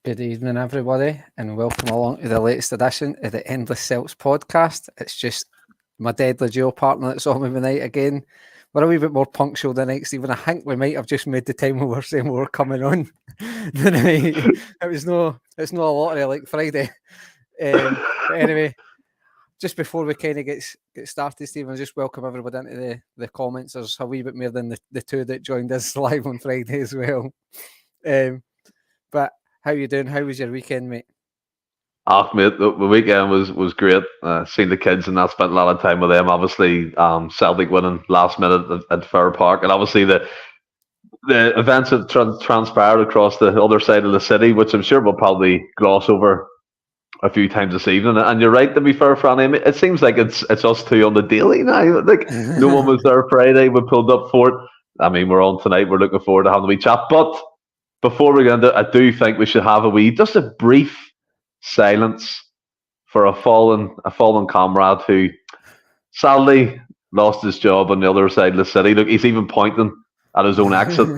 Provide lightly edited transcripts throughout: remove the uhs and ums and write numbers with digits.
Good evening, everybody, and welcome along to the latest edition of the Endless Celts Podcast. It's just my deadly duo partner that's on with me tonight again. We're a wee bit more punctual tonight, Stephen. I think we might have just made the time we were saying we were coming on tonight. It's not a lottery like Friday. But anyway, just before we kind of get started, Stephen, just welcome everybody into the comments. There's a wee bit more than the two that joined us live on Friday as well. But how you doing? How was your weekend, mate? Mate, the weekend was great. Seen the kids and I spent a lot of time with them. Obviously, Celtic winning last minute at Fair Park, and obviously the events that transpired across the other side of the city, which I'm sure we'll probably gloss over a few times this evening. And you're right, to be fair, Franny, it seems like it's us two on the daily now. Like no one was there Friday. We pulled up for it. I mean, we're on tonight. We're looking forward to having a wee chat. But before we get into it, I do think we should have just a brief silence for a fallen comrade who sadly lost his job on the other side of the city. Look, he's even pointing at his own exit.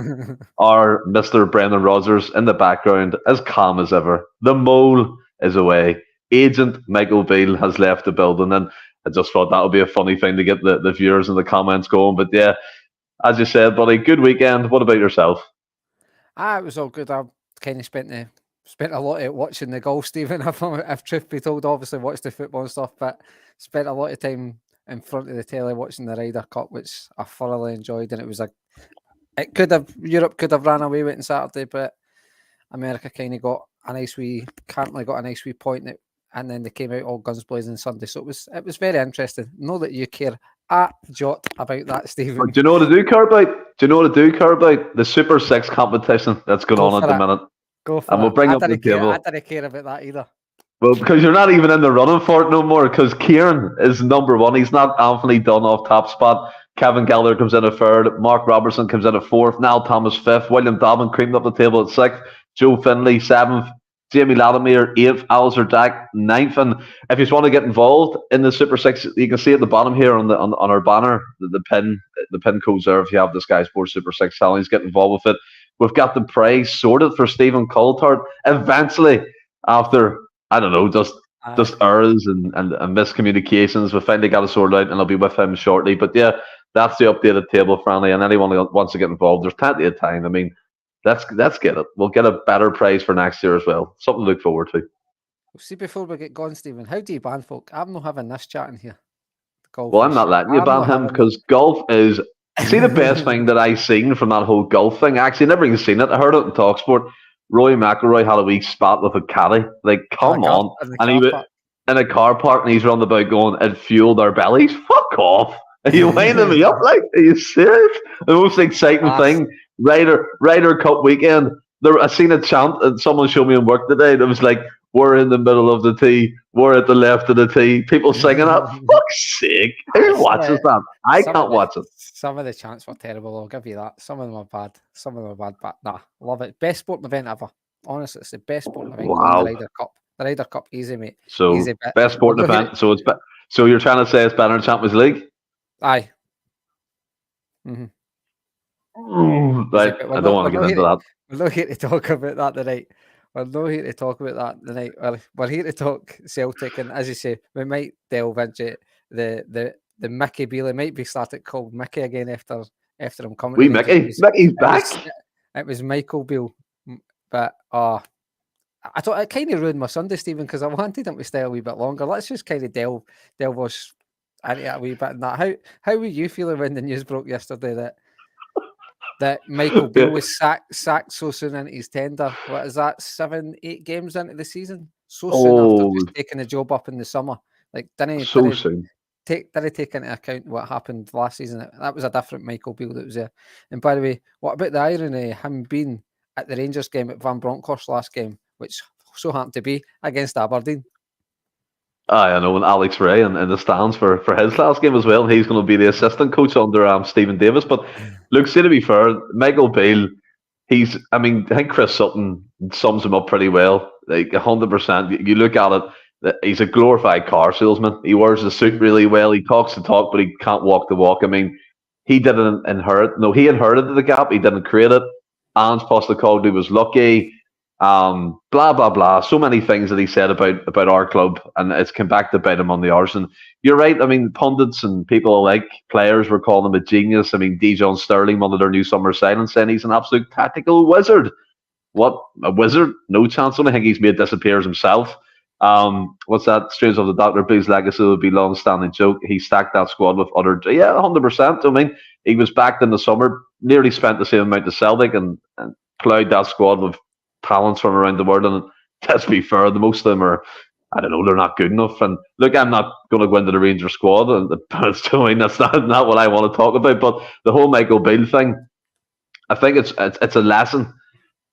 Our Mr. Brendan Rodgers in the background, as calm as ever. The mole is away. Agent Michael Beale has left the building, and I just thought that would be a funny thing to get the viewers in the comments going. But yeah, as you said, buddy, good weekend. What about yourself? It was all good. I kind of spent a lot of watching the golf, Stephen. If truth be told, obviously watched the football and stuff, but spent a lot of time in front of the telly watching the Ryder Cup, which I thoroughly enjoyed. And Europe could have ran away with it on Saturday, but America kind of got a nice wee point, and then they came out all guns blazing Sunday. So it was very interesting. Know that you care a jot about that, Stephen. Do you know what to do, Carby? The Super 6 competition that's going on at the minute. Go for and we'll bring up the table. I didn't care about that either. Well, because you're not even in the running for it no more, because Kieran is number one. He's not Anthony Dunn off top spot. Kevin Gallagher comes in at third. Mark Robertson comes in at fourth. Niall Thomas fifth. William Dobbin creamed up the table at sixth. Joe Findlay seventh. Jamie Latimer eighth. Alistair Dack ninth. And if you just want to get involved in the Super 6, you can see at the bottom here on our banner, the pin codes there. If you have the Sky Sports Super 6 challenge, get involved with it. We've got the prize sorted for Stephen Coulthard. Eventually, after, I don't know, just errors and miscommunications, we finally got it sorted out, and I'll be with him shortly. But yeah, that's the updated table, Franny, and anyone who wants to get involved, there's plenty of time. I mean, let's get it. We'll get a better prize for next year as well. Something to look forward to. See, before we get going, Stephen, how do you ban folk? I'm not having this chat in here. Well, I'm not letting you ban him, because golf is... See, the best thing that I seen from that whole golf thing, actually, never even seen it. I heard it in TalkSport. Rory McIlroy had a wee spat with a caddy. Like, come on. And he was in a car park, and he's running about going, it fueled our bellies. Fuck off. Are you winding me up? Like, are you serious? The most exciting thing, Ryder Cup weekend. I seen a chant, and someone showed me in work today, and it was like, we're in the middle of the tee. We're at the left of the tee. People singing that. Fuck's sake. Who watches that? I can't watch it. Some of the chants were terrible. I'll give you that. Some of them are bad. But nah, love it. Best sporting event ever. Honestly, it's the best sporting event. Wow. The Ryder Cup. The Ryder Cup, easy, mate. So, easy best sporting event. So you're trying to say it's better than Champions League? Aye. Mm-hmm. Right. I don't want to get into that. We're not here to talk about that tonight. We're here to talk Celtic, and as you say, we might delve into the Mickey Beale. It might be started called Mickey again after him coming. Mickey's back. It was Michael Beale, but I thought it kind of ruined my Sunday, Stephen, because I wanted him to stay a wee bit longer. Let's just kind of delve us into it a wee bit. And that, how were you feeling when the news broke yesterday that Michael Beale was sacked so soon into his tender? What is that, 7-8 games into the season? So soon after just taking the job up in the summer. Like, soon. Did he take into account what happened last season? That was a different Michael Beale that was there. And by the way, what about the irony of him being at the Rangers game at Van Bronckhorst last game, which so happened to be against Aberdeen? I know, and Alex Ray in the stands for his last game as well. He's going to be the assistant coach under Stephen Davis. But look, see, to be fair, Michael Beale, I think Chris Sutton sums him up pretty well. Like 100%. You look at it, he's a glorified car salesman. He wears the suit really well. He talks the talk, but he can't walk the walk. I mean, he didn't inherit. No, he inherited the gap. He didn't create it. Ange Postecoglou was lucky. blah blah blah. So many things that he said about our club, and it's come back to bite him on the arse. And you're right. I mean, pundits and people like players were calling him a genius. I mean, Dijon Sterling, one of their new summer signings, saying he's an absolute tactical wizard. What, a wizard? No chance. I don't think he's made disappears himself. What's that? Strange of the Doctor Blues legacy would be long-standing joke. He stacked that squad with other, 100%. I mean, he was backed in the summer, nearly spent the same amount as Celtic, and plowed that squad with talents from around the world. And let's be fair, the most of them are, I don't know, they're not good enough. And look, I'm not going to go into the Rangers squad, and that's not what I want to talk about. But the whole Michael Beale thing, I think it's a lesson.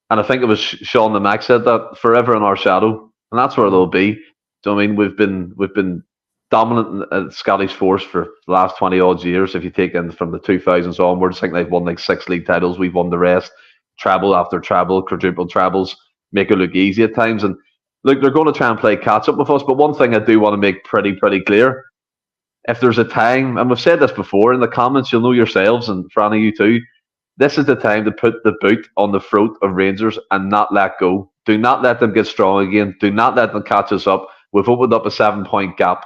And I think it was Sean the Mac said that, forever in our shadow, and that's where they'll be. So I mean, we've been dominant at Scottish force for the last 20 odd years. If you take in from the 2000s onwards, I think they've won like 6 league titles. We've won the rest, treble after treble, quadruple trebles, make it look easy at times. And look, they're going to try and play catch up with us. But one thing I do want to make pretty clear: if there's a time, and we've said this before in the comments, you'll know yourselves, and Franny, you too. This is the time to put the boot on the throat of Rangers and not let go. Do not let them get strong again. Do not let them catch us up. We've opened up a 7-point gap.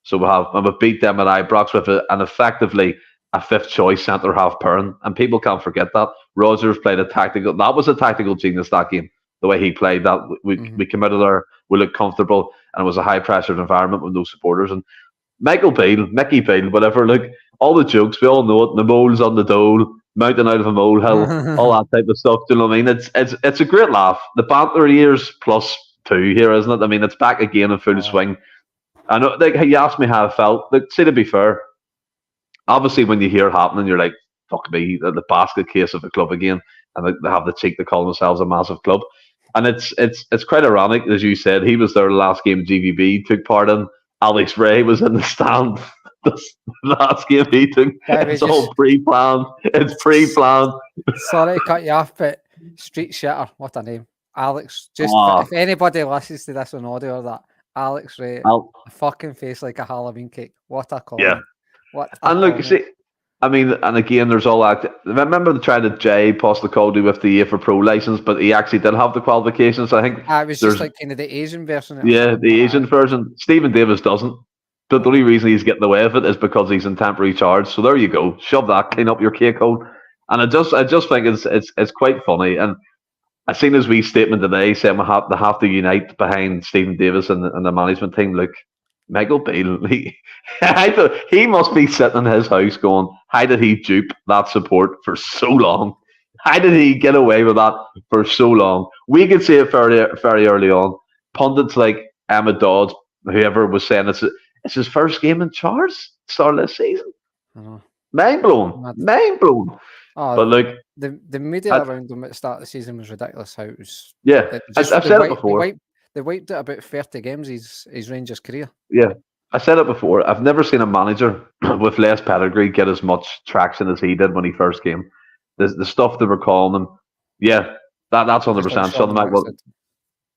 So we've beat them at Ibrox with an effectively a fifth choice centre half pairing. And people can't forget that. Rodgers played that was a tactical genius, that game. The way he played that. We came out of there, we looked comfortable, and it was a high pressured environment with no supporters. And Mickey Beale, whatever, look, all the jokes, we all know it. The mole's on the dole, mountain out of a molehill, all that type of stuff. Do you know what I mean? It's a great laugh. The banter years +2 here, isn't it? I mean, it's back again in full swing. I know. Like, you asked me how I felt. Like, say, to be fair, obviously when you hear it happening, you're like, "Fuck me!" The basket case of a club again, and they have the cheek to call themselves a massive club. And it's quite ironic, as you said. He was there the last game GVB took part in. Alex Ray was in the stand. The last game he took. It's all pre-planned. It's pre-planned. Sorry to cut you off, but Street Shitter, what a name. Alex, if anybody listens to this on audio or that, Alex Ray, a fucking face like a Halloween cake. What a call. Yeah. Look, you see, I mean, and again, there's all that. Remember they tried to Jay Postacoglu with the UEFA Pro license, but he actually did have the qualifications. I think it was just like kind of the Asian version. Yeah, the Asian version. Stephen Davis doesn't. But the only reason he's getting away with it is because he's in temporary charge. So there you go. Shove that, clean up your cake hole. And I just think it's quite funny. And I seen his wee statement today saying they have to unite behind Stephen Davis and the management team. Look, Michael Beale, he must be sitting in his house going, how did he dupe that support for so long? How did he get away with that for so long? We could see it very, very early on. Pundits like Emma Dodd, whoever, was saying it's his first game in charge, start of this season. Mind blown. Oh, but look, the media around him at the start of the season was ridiculous. How it was. Yeah, I've said it before. They wiped out about 30 games his Rangers career. Yeah, I said it before. I've never seen a manager with less pedigree get as much traction as he did when he first came. The stuff they were calling him, that's 100%. Sean,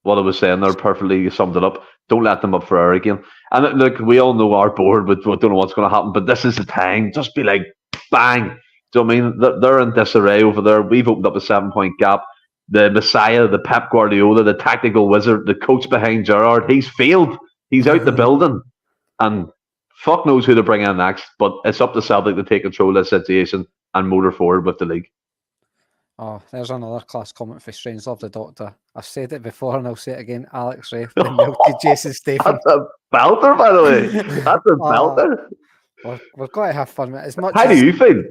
what I was saying there perfectly summed it up. Don't let them up for air again. And look, we all know our board, but we don't know what's going to happen. But this is the time. Just be like, bang. Do you know what I mean? They're in disarray over there. We've opened up a 7-point gap. The Messiah, the Pep Guardiola, the tactical wizard, the coach behind Gerrard, he's failed. He's out the building. And fuck knows who to bring in next. But it's up to Celtic to take control of the situation and motor forward with the league. Oh, there's another class comment for Strangelove the Doctor. I've said it before and I'll say it again. Alex Ray, the milky Jason Statham. That's a belter, by the way. That's a belter. We've got to have fun with it. As much how do you feel?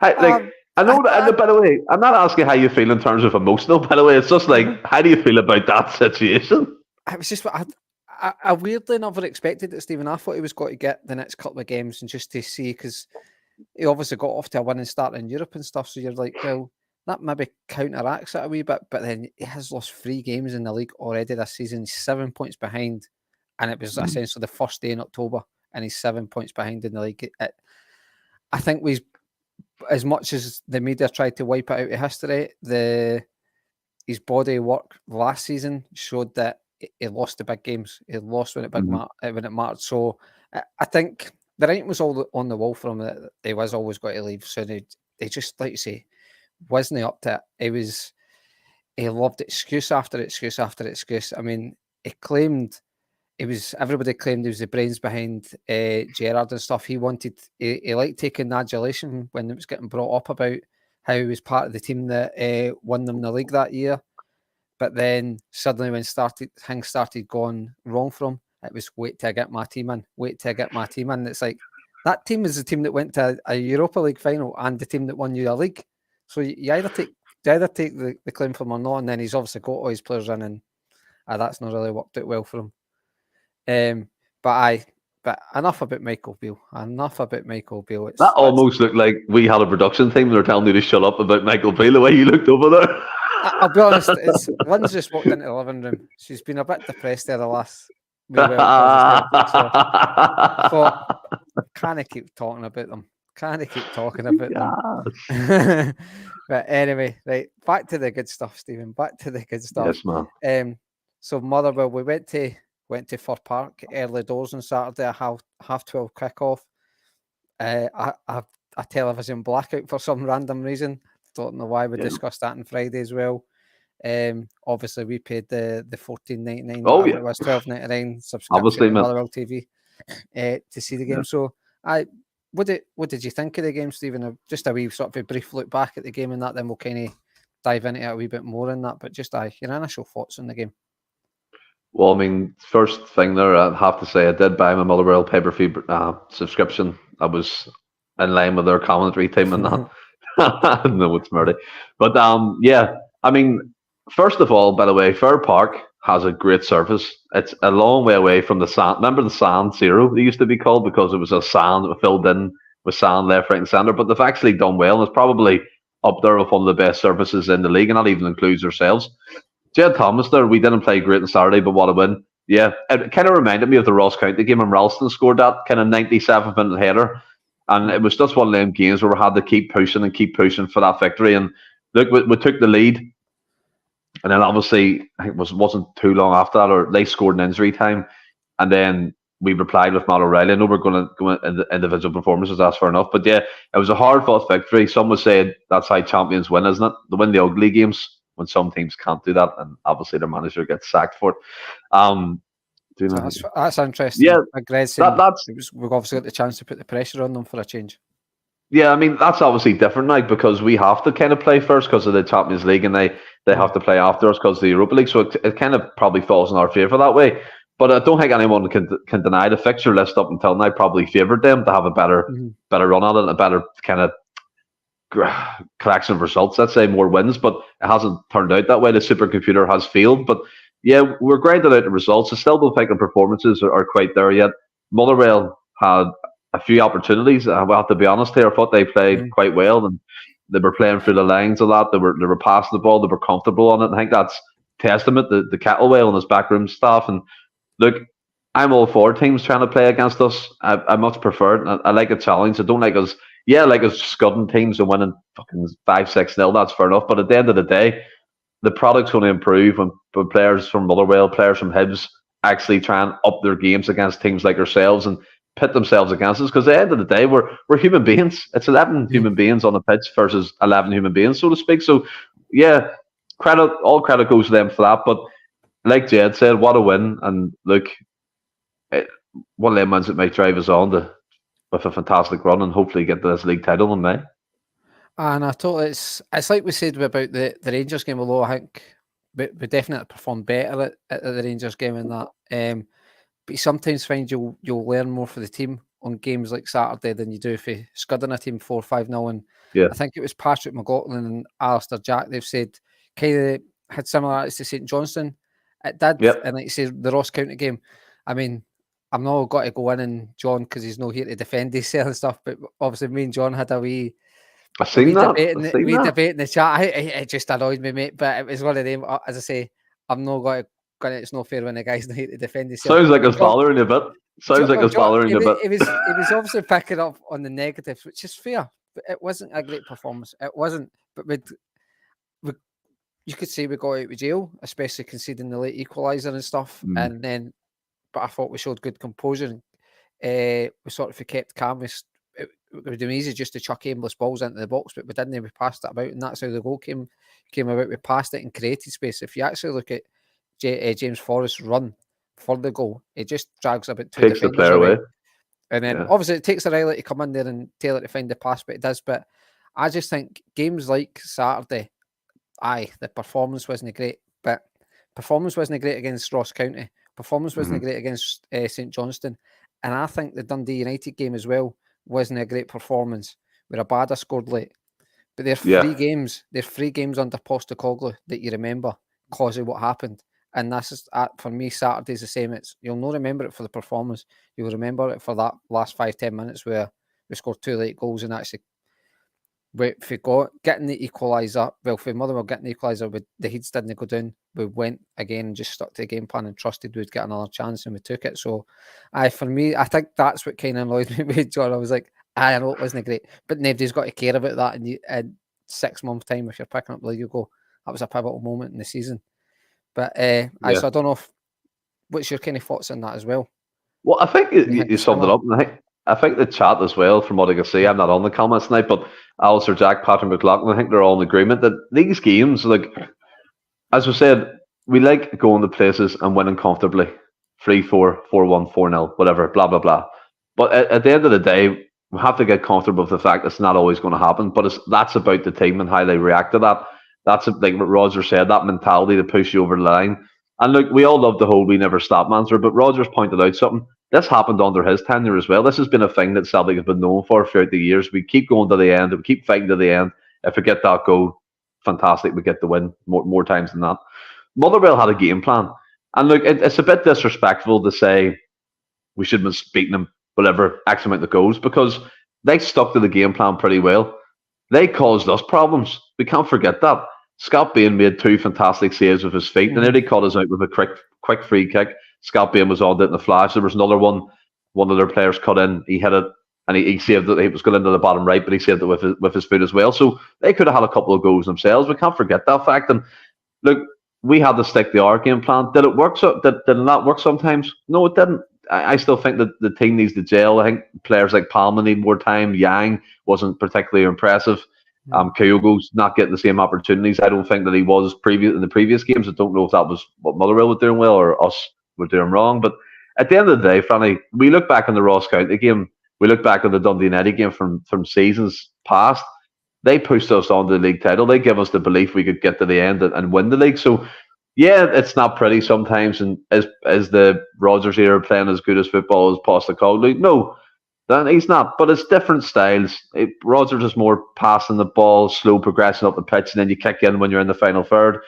I know that, by the way, I'm not asking how you feel in terms of emotional, by the way. It's just like, how do you feel about that situation? It was just, I weirdly never expected it, Stephen. I thought he was going to get the next couple of games and just to see, because he obviously got off to a winning start in Europe and stuff. So you're like, well, that maybe counteracts it a wee bit, but then he has lost 3 games in the league already this season. He's 7 points behind, and it was essentially the first day in October, and he's 7 points behind in the league. I think as much as the media tried to wipe it out of history, his body work last season showed that he lost the big games. He lost when it mattered. So I think the writing was all on the wall for him that he was always going to leave. So they just, like you say, wasn't up to it. he loved excuse after excuse after excuse. I mean, he claimed everybody claimed he was the brains behind Gerrard and stuff. He liked taking adulation when it was getting brought up about how he was part of the team that won them the league that year. But then suddenly when things started going wrong for him, it was wait till I get my team in, wait till I get my team in. It's like that team is the team that went to a Europa League final and the team that won you a league. So you either take the claim from him or not, and then he's obviously got all his players in, and that's not really worked out well for him. But enough about Michael Beale. That almost looked like we had a production team. They're telling you to shut up about Michael Beale. The way you looked over there. I'll be honest. Lynn's just walked into the living room. She's been a bit depressed there the last. So I thought, can I keep talking about them? Them? But anyway, right, back to the good stuff, Stephen. Back to the good stuff. Yes, man. So Motherwell, we went to Fir Park early doors on Saturday, a half 12 kickoff. A television blackout for some random reason. Don't know why. We discussed that on Friday as well. Obviously we paid the $14.99. Oh yeah, it was $12.99 subscription to Motherwell TV to see the game. So what did you think of the game, Stephen? Just a wee sort of a brief look back at the game and that, then we'll kind of dive into it a wee bit more in that. But just your initial thoughts on the game. Well, I mean, first thing there, I have to say I did buy my Motherwell pay-per-view subscription. I was in line with their commentary team and that. No, it's murdy. But yeah, I mean, first of all, by the way, Fir Park has a great surface. It's a long way away from the sand. Remember the Sand Zero, they used to be called, because it was a sand that was filled in with sand left, right, and centre. But they've actually done well, and it's probably up there with one of the best surfaces in the league, and that even includes ourselves. Jed Thomas there, we didn't play great on Saturday, but what a win. Yeah, it kind of reminded me of the Ross County game when Ralston scored that kind of 97th-minute header. And it was just one of them games where we had to keep pushing for that victory. And look, we took the lead. And then obviously, I think it wasn't too long after that, or they scored in injury time. And then we replied with Matt O'Reilly. I know we're going to go into individual performances, that's fair enough. But yeah, it was a hard-fought victory. Some would say that's how champions win, isn't it? They win the ugly games when some teams can't do that. And obviously their manager gets sacked for it. That's interesting. Yeah, we've obviously got the chance to put the pressure on them for a change. Yeah, I mean, that's obviously different now because we have to kind of play first because of the Champions League, and they have to play after us because of the Europa League. So it kind of probably falls in our favour that way. But I don't think anyone can deny the fixture list up until now probably favoured them to have a better run at it, and a better kind of collection of results, let's say more wins, but it hasn't turned out that way. The supercomputer has failed. But yeah, we're grinding out the results. I still don't think the performances are quite there yet. Motherwell had a few opportunities. I have to be honest here. I thought they played quite well, and they were playing through the lines a lot. They were passing the ball. They were comfortable on it. And I think that's testament to the Kettlewell and his backroom staff. And look, I'm all for teams trying to play against us. I much prefer it. I like a challenge. I don't like us. Yeah, like us scudding teams and winning fucking 5-6-0. That's fair enough. But at the end of the day, the product's going to improve when players from Motherwell, players from Hibs actually try and up their games against teams like ourselves and pit themselves against us. Because at the end of the day, we're human beings. It's 11 human beings on the pitch versus 11 human beings, so to speak. So, yeah, all credit goes to them for that. But like Jed said, what a win. And look, one of them ones that might drive us on with a fantastic run and hopefully get this league title in May. And I thought it's like we said about the Rangers game, although I think we definitely performed better at the Rangers game in that. But you sometimes find you'll learn more for the team on games like Saturday than you do if you scudding a team 4-5-0. And I think it was Patrick McLaughlin and Alistair Jack, they've said kind of had similarities to St Johnstone. It did. Yep. And like you say, the Ross County game, I mean, I'm not got to go in and John because he's not here to defend himself and stuff, but obviously me and John had a wee debate in the chat. It just annoyed me, mate, but it was one of them. As I say, I'm not going to. It's not fair when the guy's not here to defend himself. Sounds like it's bothering you a bit. He was obviously picking up on the negatives, which is fair. But it wasn't a great performance. It wasn't. But you could say we got out of jail, especially conceding the late equaliser and stuff. And then, but I thought we showed good composure. We sort of kept calm. would have been easy just to chuck aimless balls into the box, but we didn't. We passed it about, and that's how the goal came about. We passed it and created space. If you actually look at James Forrest's run for the goal, it just drags about 2 Takes the defenders player away. away. And then obviously it takes a Riley to come in there and Taylor to find the pass, but it does. But I just think games like Saturday, the performance wasn't great, but performance wasn't great against Ross County. Performance wasn't great against St Johnstone. And I think the Dundee United game as well wasn't a great performance, where Abada scored late. But they're 3 games. They're 3 games under Postecoglou that you remember because of what happened. And that's just, for me, Saturday's the same. You'll not remember it for the performance. You'll remember it for that last 5-10 minutes where we scored 2 late goals and actually, if we getting the equaliser, for Motherwell getting the equaliser, the heats didn't go down. We went again and just stuck to the game plan and trusted we'd get another chance, and we took it. So, for me, I think that's what kind of annoyed me with John. I was like, I know it wasn't great, but nobody's got to care about that in 6 months' time. If you're picking up the league, you go, that was a pivotal moment in the season. But so I don't know what's your kind of thoughts on that as well. Well, I think you summed it up, and I think the chat as well, from what I can see, I'm not on the comments tonight, but Alistair Jack, Patrick McLaughlin, I think they're all in agreement that these games, like, as we said, we like going to places and winning comfortably. 3-4, 4-1, 4-0, whatever, blah, blah, blah. But at the end of the day, we have to get comfortable with the fact it's not always going to happen. But that's about the team and how they react to that. That's like what Roger said, that mentality to push you over the line. And look, we all love the whole "we never stop" mantra, but Roger's pointed out something. This happened under his tenure as well. This has been a thing that Celtic have been known for throughout the years. We keep going to the end. We keep fighting to the end. If we get that goal, fantastic. We get the win more times than that. Motherwell had a game plan. And look, it's a bit disrespectful to say we should have been beating them, whatever, X amount of goals, because they stuck to the game plan pretty well. They caused us problems. We can't forget that. Scott Bain made 2 fantastic saves with his feet, and then he caught us out with a quick free kick. Scott Bain was on it in the flash. There was another one of their players cut in. He hit it, and he saved it. He was going into the bottom right, but he saved it with his foot as well. So they could have had a couple of goals themselves. We can't forget that fact. And look, we had to stick to our game plan. Did it work? Did it not work sometimes? No, it didn't. I still think that the team needs to gel. I think players like Palma need more time. Yang wasn't particularly impressive. Kyogo's not getting the same opportunities. I don't think that he was in the previous games. I don't know if that was what Motherwell were doing well or us were doing wrong. But at the end of the day, Franny, we look back on the Ross County game. We look back on the Dundee United game from seasons past. They pushed us on to the league title. They gave us the belief we could get to the end and win the league. So, yeah, it's not pretty sometimes. And is the Rodgers era playing as good as football as Postecoglou? No, then he's not. But it's different styles. Rodgers is more passing the ball, slow progression up the pitch, and then you kick in when you're in the final third.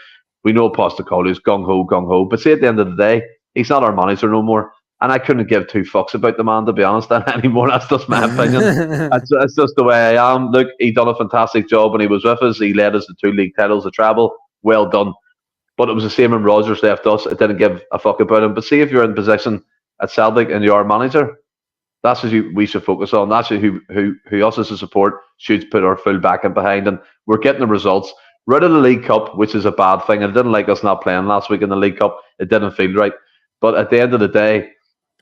We know Postecoglou's gung-ho. But see, at the end of the day, he's not our manager no more. And I couldn't give 2 fucks about the man, to be honest, anymore. That's just my opinion. That's just the way I am. Look, he done a fantastic job when he was with us. He led us to 2 league titles, a treble. Well done. But it was the same when Rodgers left us. It didn't give a fuck about him. But see, if you're in position at Celtic and you're our manager, that's who we should focus on. That's who us as a support should put our full back in behind. And we're getting the results. We're out of the League Cup, which is a bad thing. I didn't like us not playing last week in the League Cup. It didn't feel right. But at the end of the day,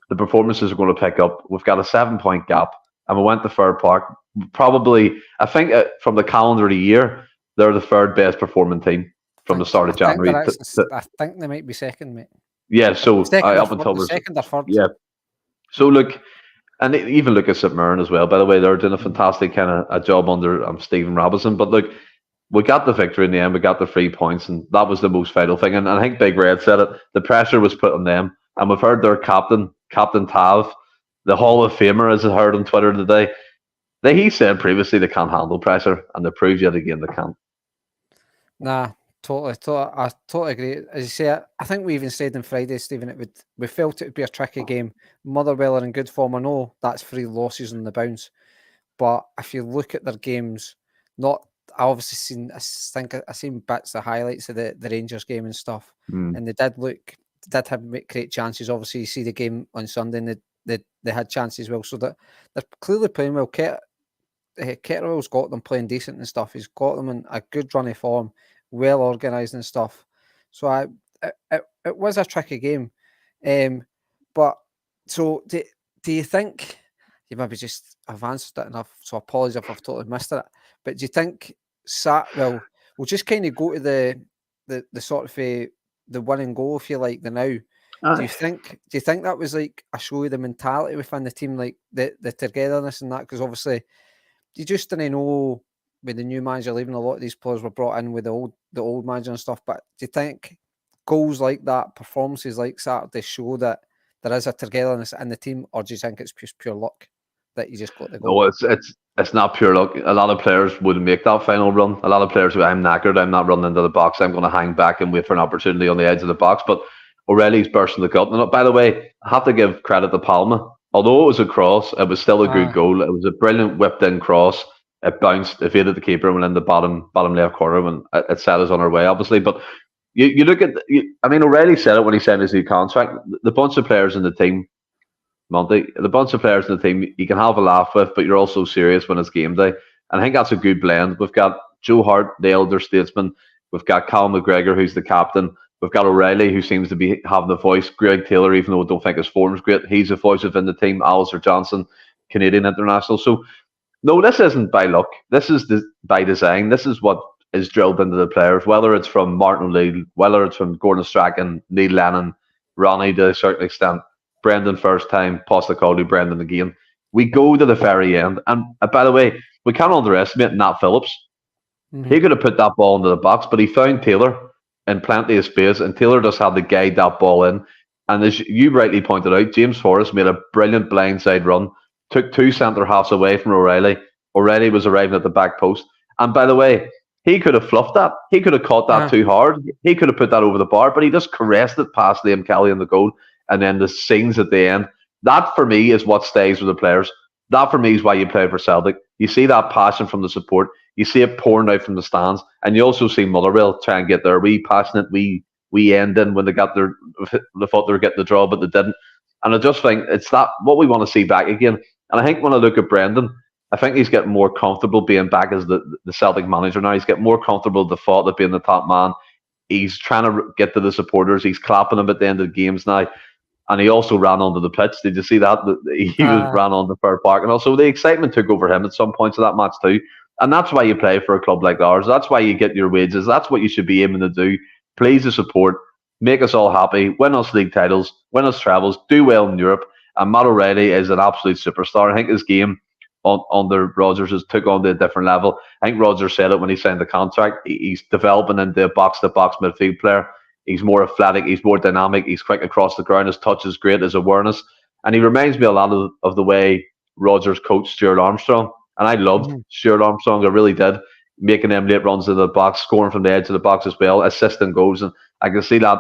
the performances are going to pick up. We've got a 7-point gap, and we went to Fir Park. Probably, I think from the calendar of the year, they're the 3rd best performing team from the start of January. I think they might be second, mate. Yeah, so up until second or third. Yeah. So look, and even look at St Mirren as well. By the way, they're doing a fantastic kind of a job under Stephen Robinson. But look, we got the victory in the end. We got the 3 points, and that was the most vital thing. And I think Big Red said it. The pressure was put on them, and we've heard their captain Tav, the Hall of Famer, as I heard on Twitter today. He said previously they can't handle pressure, and they proved yet again they can't. Nah, totally. I totally agree. As you say, I think we even said on Friday, Stephen, we felt it would be a tricky game. Motherwell are in good form. I know that's 3 losses on the bounce, but if you look at their games, I obviously seen bits of highlights of the Rangers game and stuff, and they did have great chances. Obviously, you see the game on Sunday, and they had chances well. So that they're clearly playing well. Kettlewell's got them playing decent and stuff. He's got them in a good run of form, well organised and stuff. So it was a tricky game. But so do you think you maybe just have answered it enough. So apologies if I've totally missed it. But do you think we'll just kind of go to the sort of the winning goal, if you like, the now. Do you think that was like a show of the mentality within the team, like the togetherness and that? Because obviously you just didn't know with the new manager leaving, a lot of these players were brought in with the old manager and stuff. But do you think goals like that, performances like Saturday, show that there is a togetherness in the team, or do you think it's just pure luck that you just got the goal? No, it's not pure luck. A lot of players wouldn't make that final run. A lot of players who, I'm knackered, I'm not running into the box, I'm going to hang back and wait for an opportunity on the edge of the box. But O'Reilly's bursting the gut. And by the way, I have to give credit to Palma. Although it was a cross, it was still a good goal. It was a brilliant whipped in cross. It bounced, evaded the keeper, and went in the bottom left corner, and it set us on our way, obviously. But you look at, I mean, O'Reilly said it when he signed his new contract. The bunch of players in the team, Monty, the bunch of players in the team, you can have a laugh with, but you're also serious when it's game day. And I think that's a good blend. We've got Joe Hart, the elder statesman. We've got Cal McGregor, who's the captain. We've got O'Reilly, who seems to be having the voice. Greg Taylor, even though I don't think his form's great, he's the voice within the team. Alistair Johnson, Canadian international. So, no, this isn't by luck. This is by design. This is what is drilled into the players, whether it's from Martin O'Leary, whether it's from Gordon Strachan, Neil Lennon, Ronnie to a certain extent, Brendan first time, Postecoglou, Brendan again. We go to the very end. And by the way, we can't underestimate Nat Phillips. Mm-hmm. He could have put that ball into the box, but he found Taylor in plenty of space, and Taylor just had to guide that ball in. And as you rightly pointed out, James Forrest made a brilliant blindside run, took two centre halves away from O'Reilly. O'Reilly was arriving at the back post. And by the way, he could have fluffed that. He could have caught that too hard. He could have put that over the bar, but he just caressed it past Liam Kelly in the goal. And then the scenes at the end. That, for me, is what stays with the players. That, for me, is why you play for Celtic. You see that passion from the support. You see it pouring out from the stands. And you also see Motherwell try and get their wee passionate, wee ending when they thought they were getting the draw, but they didn't. And I just think it's that what we want to see back again. And I think when I look at Brendan, I think he's getting more comfortable being back as the Celtic manager now. He's getting more comfortable with the thought of being the top man. He's trying to get to the supporters. He's clapping them at the end of the games now. And he also ran onto the pitch. Did you see that? He ran on the Fir Park. And also the excitement took over him at some points of that match too. And that's why you play for a club like ours. That's why you get your wages. That's what you should be aiming to do. Please the support. Make us all happy. Win us league titles. Win us travels. Do well in Europe. And Matt O'Reilly is an absolute superstar. I think his game under Rodgers has took on to a different level. I think Rodgers said it when he signed the contract. He's developing into a box-to-box midfield player. He's more athletic. He's more dynamic. He's quick across the ground. His touch is great. His awareness. And he reminds me a lot of the way Rodgers coached Stuart Armstrong. And I loved Stuart Armstrong. I really did. Making them late runs into the box, scoring from the edge of the box as well, assisting goals. And I can see that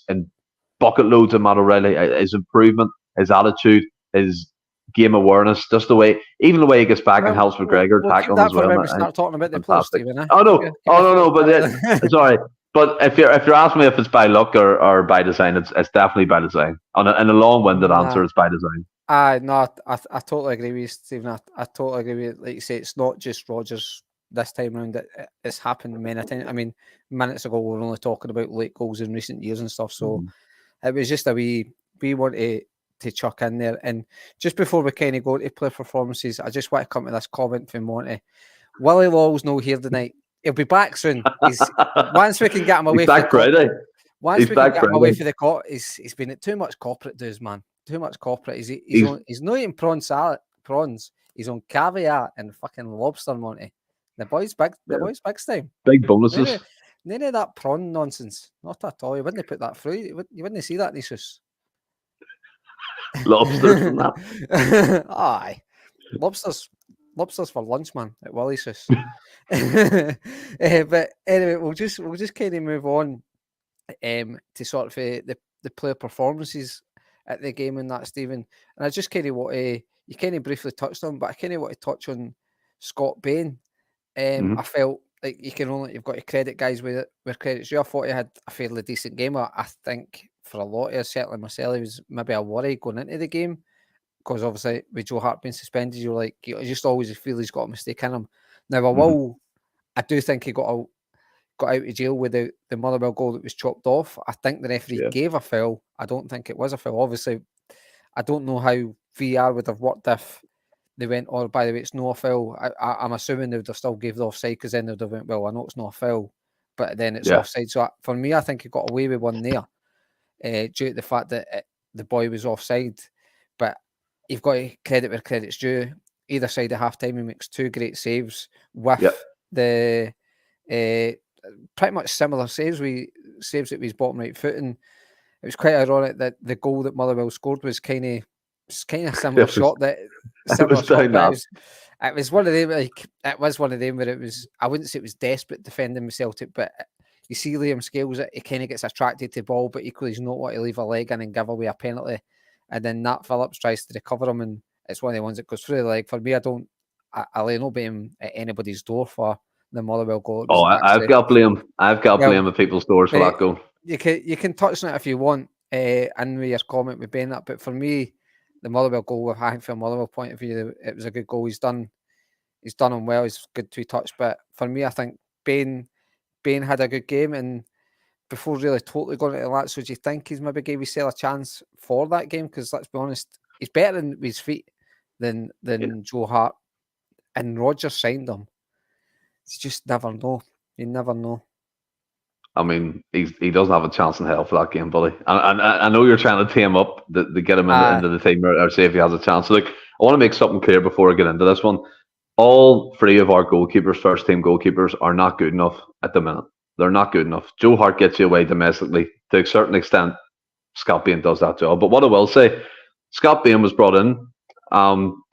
in bucket loads of Matt O'Reilly. His improvement, his attitude, his game awareness, just the way he gets back and helps McGregor tackling as well. We start talking about the players, Stephen. No. But sorry. But if you're asking me if it's by luck or by design, it's definitely by design. In a long-winded answer, it's by design. No, I totally agree with you, Stephen. I totally agree with you. Like you say, it's not just Rodgers this time around. It's happened many times. I mean, minutes ago we were only talking about late goals in recent years and stuff. So it was just a wee want to chuck in there. And just before we kind of go to play performances, I just want to come to this comment from Monty. Willie Law's not here tonight. He'll be back soon. Once we can get him away from the cop, he's been at too much corporate dues, man. Too much corporate. He's not eating prawns. He's on caviar and fucking lobster, Monty. The boys big time. Big bonuses. None of that prawn nonsense. Not at all. You wouldn't put that through. You wouldn't see that in his house. Lobsters and that. Aye. Lobsters for lunch, man, at Willie's house. But anyway, we'll just kind of move on to sort of the player performances at the game and that, Stephen. And I just kind of want to, you kind of briefly touched on, but I kind of want to touch on Scott Bain. I felt like you've got to credit guys where credit's due. I thought he had a fairly decent game. I think for a lot of us, certainly myself, it was maybe a worry going into the game. Because obviously with Joe Hart being suspended, you're like, you just always feel he's got a mistake in him. Now, I do think he got out of jail with the Motherwell goal that was chopped off. I think the referee gave a foul. I don't think it was a foul. Obviously, I don't know how VAR would have worked if they went, oh, by the way, it's no foul. I'm assuming they would have still gave the offside because then they'd have went, well, I know it's not a foul, but then it's offside. So for me, I think he got away with one there due to the fact that the boy was offside. But you've got to credit where credit's due. Either side of half-time, he makes 2 great saves with the pretty much similar saves it with his bottom right foot. And it was quite ironic that the goal that Motherwell scored was kind of similar shot. It was one of them. It was one of them where it was. I wouldn't say it was desperate defending with Celtic, but you see Liam Scales, he kind of gets attracted to the ball, but equally he's not want to leave a leg in and give away a penalty. And then Nat Phillips tries to recover him, and it's one of the ones that goes through the leg. For me, I lay no blame at anybody's door for the Motherwell goal. I've got blame. I've got blame at people's doors for that goal. You can touch on it if you want, and with your comment with Ben, but for me, the Motherwell goal, I think from a Motherwell point of view, it was a good goal. He's done him well. He's good to touch, but for me, I think Ben had a good game, and before really totally going into Lazio, do you think he's maybe gave himself a chance for that game? Because let's be honest, he's better with his feet than Joe Hart, and Rodgers signed him. You just never know. You never know. I mean, he doesn't have a chance in hell for that game, buddy. And I know you're trying to tee him up to get him into the team or see if he has a chance. So, look, I want to make something clear before I get into this one. All 3 of our goalkeepers, first team goalkeepers, are not good enough at the minute. They're not good enough. Joe Hart gets you away domestically. To a certain extent, Scott Bain does that job. But what I will say, Scott Bain was brought in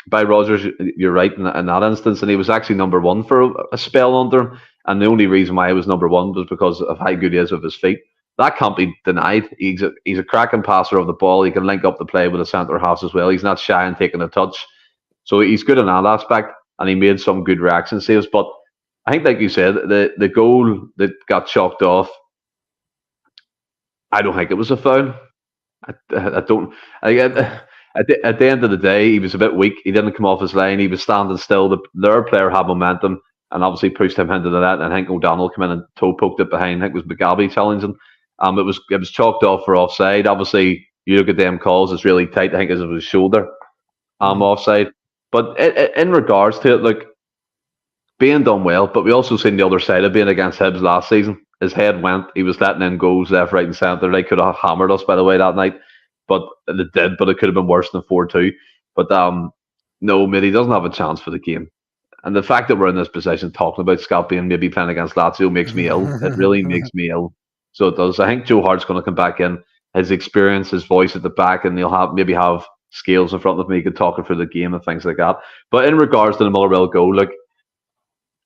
by Rodgers, you're right in that instance, and he was actually number 1 for a spell under him. And the only reason why he was number 1 was because of how good he is with his feet. That can't be denied. He's a cracking passer of the ball. He can link up the play with the centre halves as well. He's not shy in taking a touch. So he's good in that aspect, and he made some good reaction saves. But I think, like you said, the goal that got chalked off, I don't think it was a foul. I don't. At the end of the day, he was a bit weak. He didn't come off his line. He was standing still. Their player had momentum and obviously pushed him into the net. And I think O'Donnell came in and toe poked it behind. I think it was McGabby challenging. It was chalked off for offside. Obviously, you look at them calls; it's really tight. I think it was shoulder offside. But in regards to it, look, being done well. But we also seen the other side of being against Hibs last season. His head went. He was letting in goals left, right, and centre. They could have hammered us, by the way, that night. But they did. But it could have been worse than 4-2. But no, mate, he doesn't have a chance for the game. And the fact that we're in this position talking about Scott Bain maybe playing against Lazio makes me ill. It really makes me ill. So it does. I think Joe Hart's going to come back in. His experience, his voice at the back, and he'll maybe have Scales in front of me, he could talk through the game and things like that. But in regards to the Motherwell goal, look,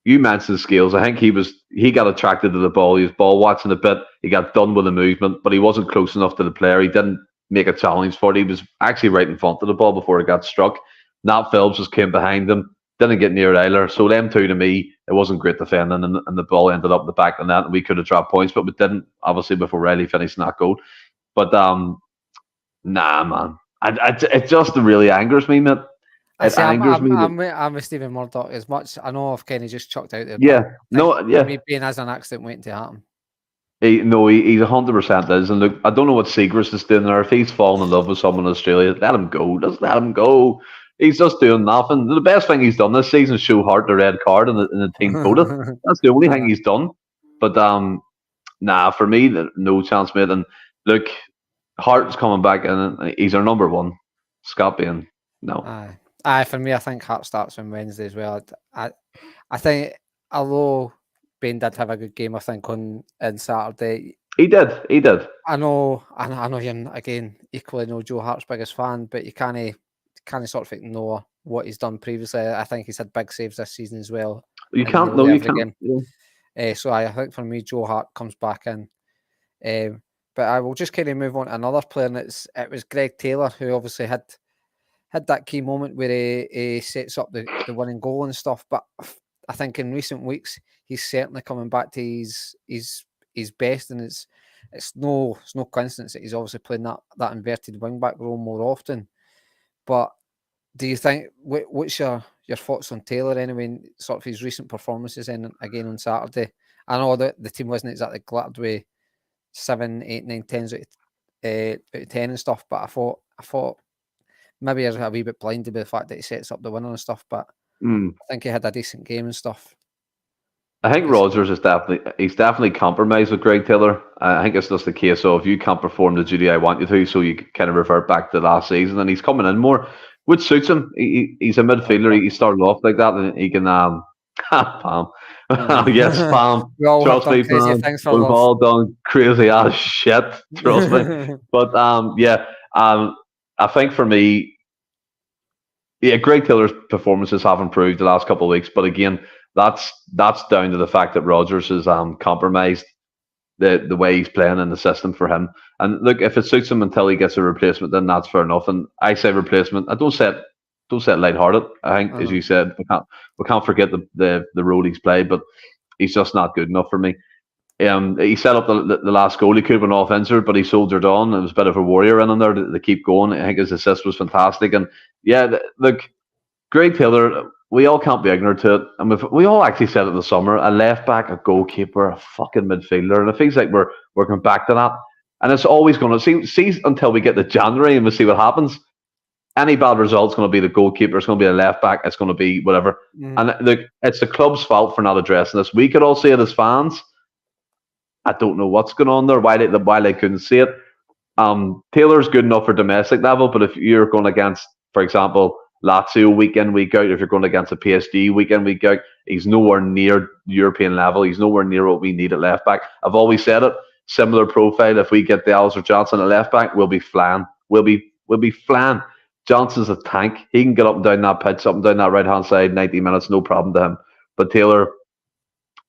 you mentioned Scales. I think he got attracted to the ball. He was ball watching a bit. He got done with the movement, but he wasn't close enough to the player. He didn't make a challenge for it. He was actually right in front of the ball before it got struck. Nat Phillips just came behind him, didn't get near Eiler. So them two, to me, it wasn't great defending, and the ball ended up in the back of the net, and we could have dropped points, but we didn't, obviously, before Riley finished that goal. But nah, man, it just really angers me, mate. I'm with Stephen Murdoch as much. I know I've kind of just chucked out there. Me being as an accident waiting to happen. He 100% is. And look, I don't know what Seagrass is doing there. If he's fallen in love with someone in Australia, let him go. Just let him go. He's just doing nothing. The best thing he's done this season is show Hart the red card in the team quota. That's the only thing he's done. But nah, for me, no chance, mate. And look, Hart's coming back in. He's our number 1. Scott Bain, no. Aye, for me, I think Hart starts on Wednesday as well. I think, although Bain did have a good game, I think, on Saturday. He did. I know you're, again, equally know Joe Hart's biggest fan, but you can't sort of ignore what he's done previously. I think he's had big saves this season as well. You can't. Yeah. So I think for me, Joe Hart comes back in. But I will just kind of move on to another player, and it was Greg Taylor, who obviously had that key moment where he sets up the winning goal and stuff. But I think in recent weeks he's certainly coming back to his best, and it's no coincidence that he's obviously playing that inverted wing back role more often. But do you think what's your thoughts on Taylor anyway? Sort of his recent performances again on Saturday. I know that the team wasn't exactly glutted with 7, 8, 9, 10s out of 10 and stuff, but I thought maybe a wee bit blinded by the fact that he sets up the winner and stuff, but I think he had a decent game and stuff. I think Rodgers is definitely compromised with Greg Taylor. I think it's just the case of you can't perform the duty I want you to, so you kind of revert back to last season, and he's coming in more, which suits him. He's a midfielder. He started off like that, and he can Pam. Yes, Pam. We all have Trust done me, crazy Pam. things for We've love. all done crazy ass shit. Trust me. But I think for me, yeah, Greg Taylor's performances have improved the last couple of weeks, but again, that's down to the fact that Rodgers has compromised the way he's playing in the system for him. And look, if it suits him until he gets a replacement, then that's fair enough. And I say replacement. I don't say it lighthearted. I think, as you said, we can't forget the role he's played, but he's just not good enough for me. He set up the last goal. He could have been off injured, but he soldiered on. It was a bit of a warrior in there to keep going. I think his assist was fantastic. And yeah, look, Greg Taylor, we all can't be ignorant to it. And we all actually said it this summer: a left back, a goalkeeper, a fucking midfielder. And it feels like we're going back to that. And it's always going to see until we get to January and we see what happens. Any bad result's going to be the goalkeeper. It's going to be a left back. It's going to be whatever. And look, it's the club's fault for not addressing this. We could all see it as fans. I don't know what's going on there. Why they couldn't see it. Taylor's good enough for domestic level, but if you're going against, for example, Lazio week in, week out, if you're going against a PSG week in, week out, he's nowhere near European level. He's nowhere near what we need at left back. I've always said it. Similar profile. If we get the Alistair Johnson at left back, we'll be flying. We'll be flying. Johnson's a tank. He can get up and down that pitch, up and down that right hand side, 90 minutes, no problem to him. But Taylor,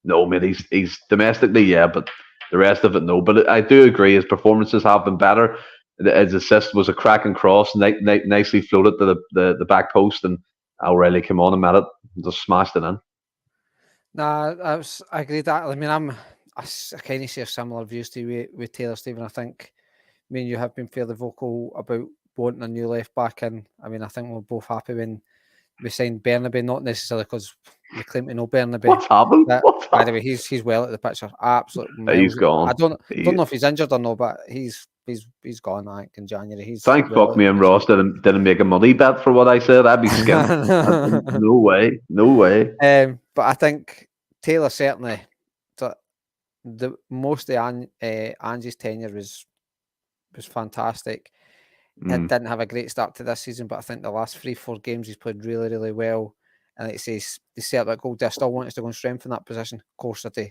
no, mate, he's domestically, yeah, but the rest of it, no. But I do agree, his performances have been better. His assist was a cracking cross, nicely floated to the back post, and O'Reilly came on and met it, and just smashed it in. Nah, I agree that. I mean, I kind of share similar views to you with Taylor, Stephen. I think me and you have been fairly vocal about wanting a new left back, and I mean, I think we're both happy when we signed Bernabe, not necessarily because we claim to know Bernabe. What's happened? By the way, he's well at the picture. Absolutely, he's gone. I don't know if he's injured or not, but he's gone. I think in January. Thank fuck me and Ross didn't make a money bet for what I said. I'd be skint. No way. But I think Taylor certainly. The most of Angie's tenure was fantastic. He didn't have a great start to this season, but I think the last 3-4 games he's played really, really well. And like it says, the Celtic goal, do I still want us to go and strengthen that position? Of course I do.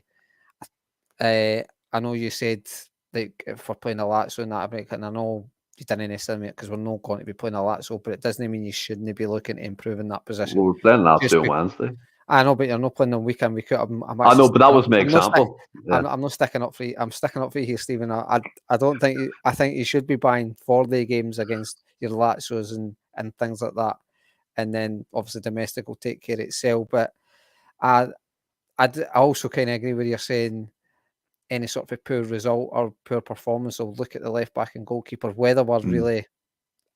I know you said like if we're playing a Lazio in that break, and I know you didn't necessarily because we're not going to be playing a Lazio, but it doesn't mean you shouldn't be looking to improve in that position. Well, we're playing Lazio Wednesday. I know, but you're not playing them week in, week out. I know, but that was my example. I'm not sticking up for you. I'm sticking up for you here, Stephen. I don't think I think you should be buying 4-day games against your Lazios and things like that, and then obviously domestic will take care of itself. But I also kind of agree with you saying any sort of a poor result or poor performance will look at the left back and goalkeeper. Whether we're really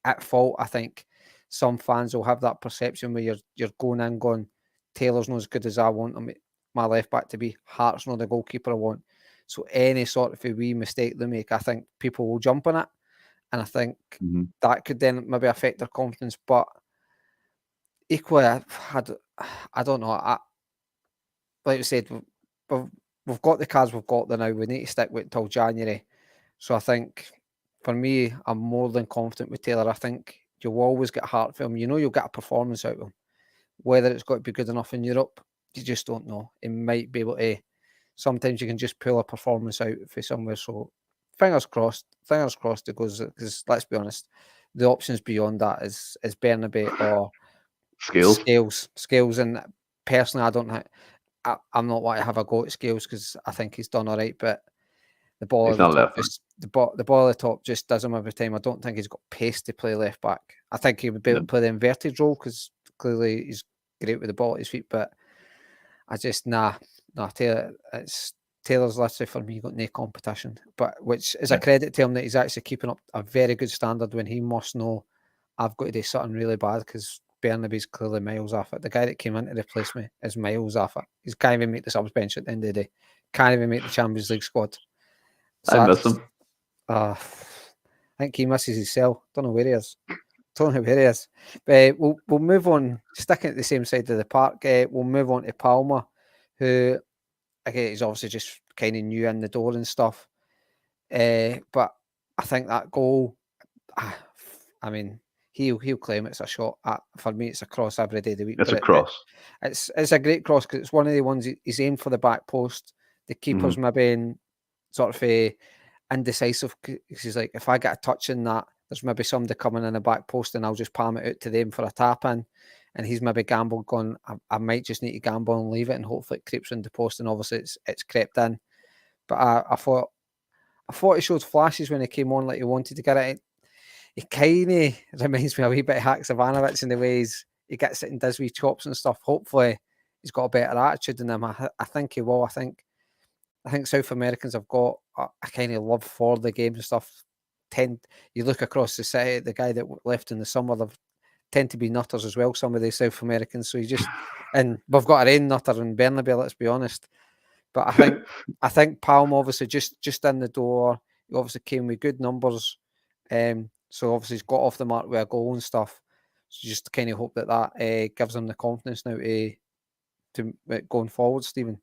at fault, I think some fans will have that perception where you're going in going, Taylor's not as good as I want my left back to be. Hart's not the goalkeeper I want. So any sort of a wee mistake they make, I think people will jump on it. And I think that could then maybe affect their confidence. But equally, I don't know. Like I said, we've got the cards we've got there now. We need to stick with it till January. So I think, for me, I'm more than confident with Taylor. I think you'll always get Hart for him. You know you'll get a performance out of him. Whether it's got to be good enough in Europe, you just don't know. It might be able to. Sometimes you can just pull a performance out for somewhere. So fingers crossed it goes. Because let's be honest, the options beyond that is Bernabe or Scales. And personally, I don't think I'm not wanting to have a go at Scales because I think he's done all right. But the ball at the top, the ball at the top just does him every time. I don't think he's got pace to play left back. I think he would be able to play the inverted role because clearly he's great with the ball at his feet, but I just Taylor's literally for me got no competition, but which is a credit to him that he's actually keeping up a very good standard when he must know I've got to do something really bad because Bernabe's clearly miles off it. The guy that came in to replace me is miles off it. He can't even make the subs bench at the end of the day. Can't even make the Champions League squad. So I miss him. I think he misses his cell. Don't know where he is. don't know where he is. We'll move on, sticking at the same side of the park. We'll move on to Palmer, who, again, he's obviously just kind of new in the door and stuff. But I think that goal, I mean, he'll claim it's a shot. For me, it's a cross every day of the week. It's a cross. It's a great cross because it's one of the ones he's aimed for the back post. The keeper's maybe in sort of indecisive because he's like, if I get a touch in that, there's maybe somebody coming in the back post and I'll just palm it out to them for a tap in. And he's maybe gambled, going, I might just need to gamble and leave it, and hopefully it creeps into post. And obviously it's crept in. But I thought he showed flashes when he came on, like he wanted to get it. He kind of reminds me a wee bit of Haksabanovic in the ways he gets it and does wee chops and stuff. Hopefully he's got a better attitude than him. I think he will. I think South Americans have got a kind of love for the game and stuff. You look across the city, the guy that left in the summer, they tend to be nutters as well, some of the South Americans. So and we've got our own nutter in Bernabeu, let's be honest. But I think Palm obviously just in the door. He obviously came with good numbers. So obviously he's got off the mark with a goal and stuff. So just kind of hope that gives him the confidence now to going forward, Stephen.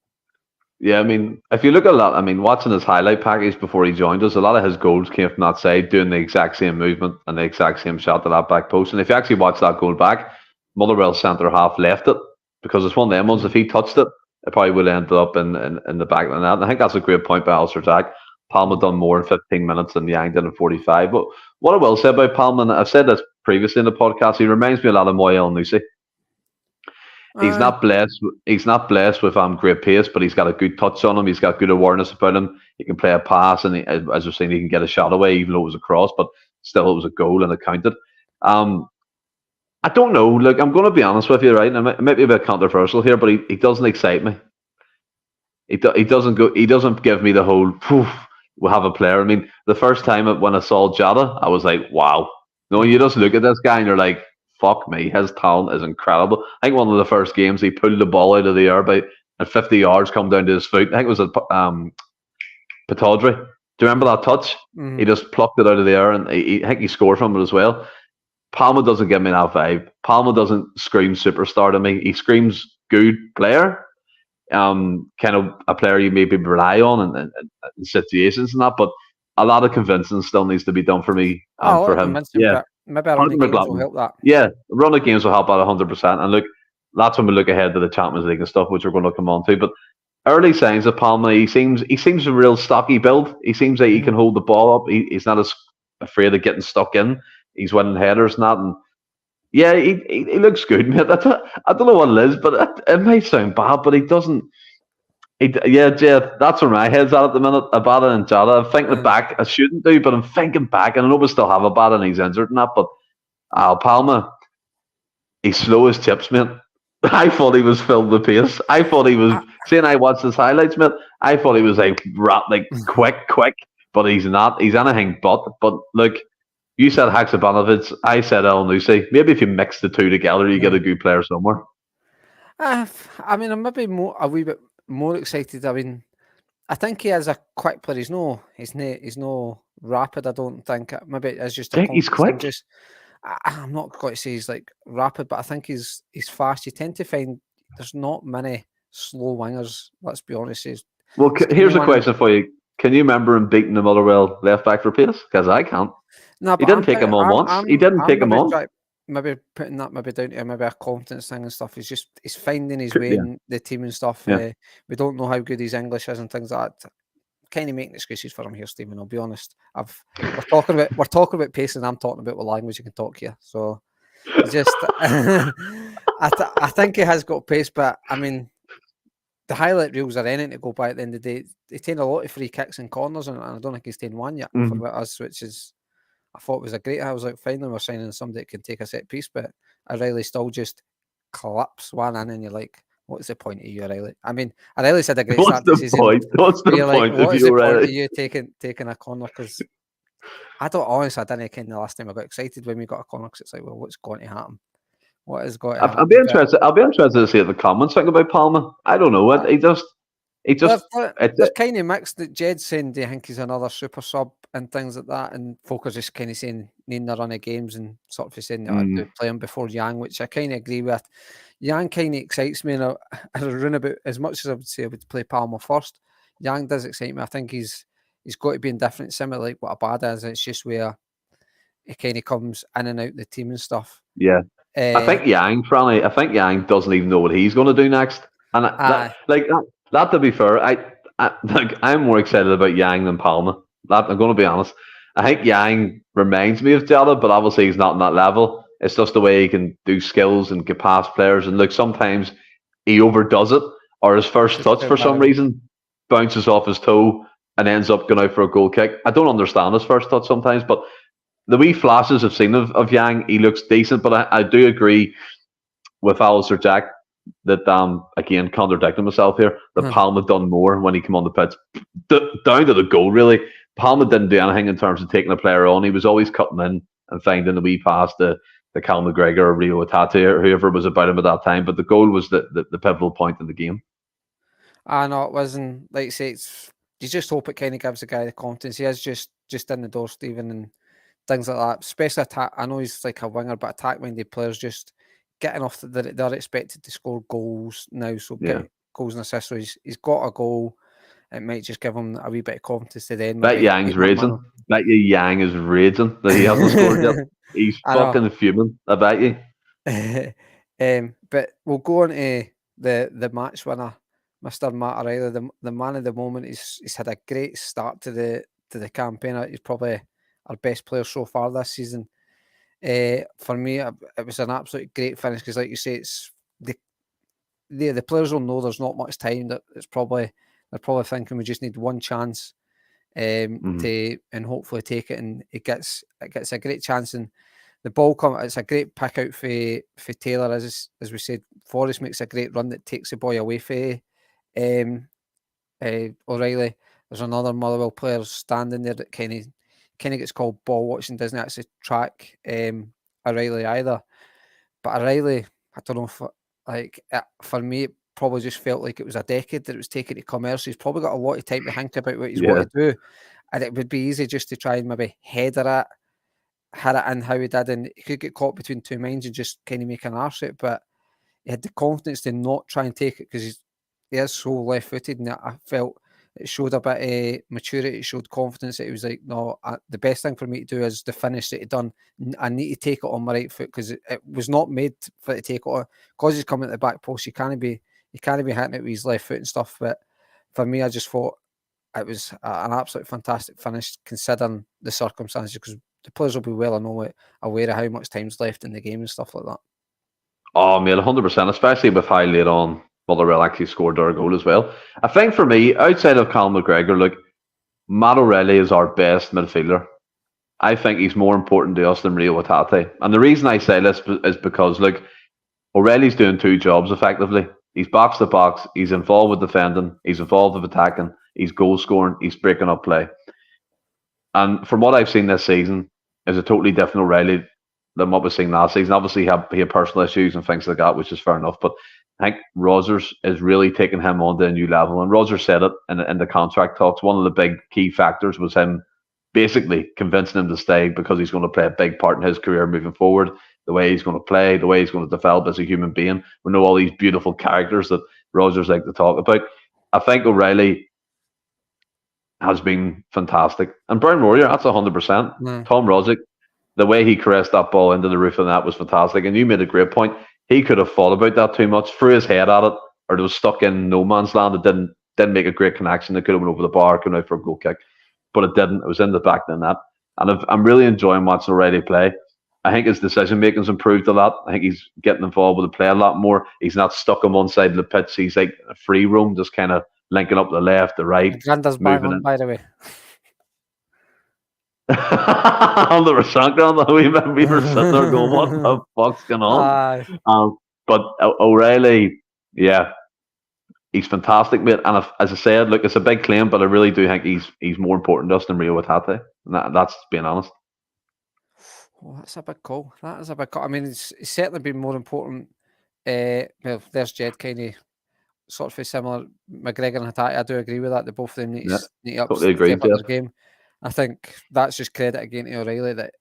Yeah, I mean, if you look at that, I mean, watching his highlight package before he joined us, a lot of his goals came from that side, doing the exact same movement and the exact same shot to that back post. And if you actually watch that goal back, Motherwell centre half left it because it's one of them ones. If he touched it, it probably would have ended up in the back of the net. And I think that's a great point by Alistair Jack. Palma done more in 15 minutes than Yang did in 45. But what I will say about Palma, and I've said this previously in the podcast, he reminds me a lot of Moya El-Nusi. He's not blessed. He's not blessed with great pace, but he's got a good touch on him. He's got good awareness about him. He can play a pass, and as we've seen, he can get a shot away, even though it was a cross. But still, it was a goal and it counted. I don't know. Look, I'm going to be honest with you, right? And it might be a bit controversial here, but he doesn't excite me. He doesn't go. He doesn't give me the whole. We'll have a player. I mean, the first time when I saw Jota, I was like, wow. No, you just look at this guy and you're like, fuck me, his talent is incredible. I think one of the first games he pulled the ball out of the air at 50 yards, come down to his foot. I think it was at Pataudry. Do you remember that touch? Mm-hmm. He just plucked it out of the air, and I think he scored from it as well. Palma doesn't give me that vibe. Palma doesn't scream superstar to me. He screams good player, kind of a player you maybe rely on in situations and that. But a lot of convincing still needs to be done for me for him. Yeah. Maybe a run of games will help that. Yeah, a run of games will help out 100%. And look, that's when we look ahead to the Champions League and stuff, which we're going to come on to. But early signs of Palma, he seems a real stocky build. He seems like he can hold the ball up. He's not as afraid of getting stuck in. He's winning headers and that. And yeah, he looks good, mate. I don't know what it is, but it might sound bad, but he doesn't. Jed, that's where my head's at the minute. Abada and Jota. I'm thinking back. I shouldn't do, but I'm thinking back, and I know we still have Abada and he's injured and that. But Palma, he's slow as chips, mate. I thought he was filled with pace. I thought he was. Seeing I watched his highlights, mate, I thought he was like quick, but he's not. He's anything but. But look, you said Haksabanovic. I said El-Nusi. Maybe if you mix the two together, you get a good player somewhere. I mean, I'm maybe a wee bit more excited. I mean, I think he is a quick player. He's no rapid. I don't think. Maybe it's just. I think he's quick. I'm not going to say he's like rapid, but I think he's fast. You tend to find there's not many slow wingers. Let's be honest. Well, here's a question for you. Can you remember him beating the Motherwell left back for pace? Because I can't. No, he didn't take him on once. He didn't take him on. Maybe putting that down to maybe a confidence thing and stuff. He's finding his way in the team and stuff. Yeah. We don't know how good his English is and things like that. Kind of making excuses for him here, Stephen. I'll be honest. We're talking about pace, and I'm talking about what language you can talk here. So just I think he has got pace, but I mean the highlight reels are anything to go by at the end of the day. He taken a lot of free kicks and corners, and I don't think he's taken one yet for us, which is. I thought it was a great. I was like, finally, we're signing somebody that can take a set piece, but O'Reilly still just collapse one in, and you're like, what's the point of you, O'Reilly? I mean, O'Reilly's had a great start to the season. What's the point of you, O'Reilly? Of you taking a corner? Because I didn't kind of the last time I got excited when we got a corner, because it's like, well, what's going to happen? What is going to happen? I'll be interested to see the comments think about Palma. I don't know what they're kind of mixed. That Jed's saying, do you think he's another super sub and things like that? And folk are just kind of saying needing a run of games and sort of saying that I do play him before Yang, which I kind of agree with. Yang kind of excites me, and I run about as much as I would say I would play Palmer first. Yang does excite me. I think he's got to be indifferent, similar like what Abada is. It's just where he kind of comes in and out the team and stuff. Yeah. I think Yang, Franny, I think Yang doesn't even know what he's going to do next. And that to be fair, I'm more excited about Yang than Palma. I'm going to be honest. I think Yang reminds me of Jota, but obviously he's not on that level. It's just the way he can do skills and get past players. And look, sometimes he overdoes it, or his first touch for some reason bounces off his toe and ends up going out for a goal kick. I don't understand his first touch sometimes, but the wee flashes I've seen of Yang, he looks decent. But I do agree with Alistair Jack that, again, contradicting myself here, that Palma done more when he came on the pitch. Down to the goal, really. Palma didn't do anything in terms of taking a player on. He was always cutting in and finding the wee pass to Cal McGregor or Rio Hatate or whoever was about him at that time. But the goal was the pivotal point in the game. I know it wasn't, like you say, you just hope it kind of gives the guy the confidence. He is just in the door, Stephen, and things like that. Especially attack. I know he's like a winger, but attack-minded players just getting off. They're expected to score goals now, so get goals and assists. So he's got a goal. It might just give him a wee bit of confidence to then. Bet Yang's raging. Bet you Yang is raging that he hasn't scored yet. He's fucking fuming. I bet you. But we'll go on to the match winner, Mr. Matt O'Reilly, the man of the moment. He's had a great start to the campaign. He's probably our best player so far this season. For me, it was an absolute great finish because, like you say, it's the players will know there's not much time. That they're probably thinking we just need one chance to and hopefully take it, and it gets a great chance, and the ball it's a great pick out for Taylor, as we said. Forrest makes a great run that takes the boy away for O'Reilly. There's another Motherwell player standing there that kind of gets called ball watching, doesn't actually track O'Reilly either. But O'Reilly, I don't know if for me, it probably just felt like it was a decade that it was taking to come here. So he's probably got a lot of time to think about what he's want to do. And it would be easy just to try and maybe header it, hit it in how he did. And he could get caught between two minds and just kind of make an arse it. But he had the confidence to not try and take it because he is so left-footed. And I felt it showed a bit of maturity. It showed confidence that he was like, no, the best thing for me to do is the finish that he done. I need to take it on my right foot because it was not made for it to take it on. Because he's coming at the back post, he can't be hitting it with his left foot and stuff. But for me, I just thought it was an absolute fantastic finish considering the circumstances, because the players will be well aware of how much time's left in the game and stuff like that. Oh, mate, 100%, especially with how late on Motherwell actually scored their goal as well. I think for me, outside of Cal McGregor, look, Matt O'Reilly is our best midfielder. I think he's more important to us than Rio Hatate. And the reason I say this is because, look, O'Reilly's doing two jobs effectively. He's box to box, he's involved with defending, he's involved with attacking, he's goal scoring, he's breaking up play. And from what I've seen this season, is a totally different O'Reilly than what we've seen last season. Obviously, he had personal issues and things like that, which is fair enough. But I think Rodgers is really taking him on to a new level. And Rodgers said it in the contract talks. One of the big key factors was him basically convincing him to stay because he's going to play a big part in his career moving forward. The way he's going to play, the way he's going to develop as a human being. We know all these beautiful characters that Rodgers like to talk about. I think O'Reilly has been fantastic. And Brian Warrior, that's 100%. Tom Rozic, the way he caressed that ball into the roof of that was fantastic. And you made a great point. He could have thought about that too much, threw his head at it, or it was stuck in no man's land. It didn't make a great connection. It could have went over the bar, come out for a goal kick. But it didn't. It was in the back of the net. And I'm really enjoying watching O'Reilly play. I think his decision-making's improved a lot. I think he's getting involved with the play a lot more. He's not stuck on one side of the pitch. He's like a free roam, just kind of linking up the left, the right. Granda's bang on, by the way. 100%. We were sitting there going, what the fuck's going on? But O'Reilly, yeah, he's fantastic, mate. And as I said, look, it's a big claim, but I really do think he's more important to us than Rio Hatate. And that's being honest. Oh, that's a big call. That is a big call. I mean, it's certainly been more important. Well, there's Jed kind of sort of similar. McGregor and Hatate, I do agree with that. They both of them need to up totally agree, their game. I think that's just credit again to O'Reilly that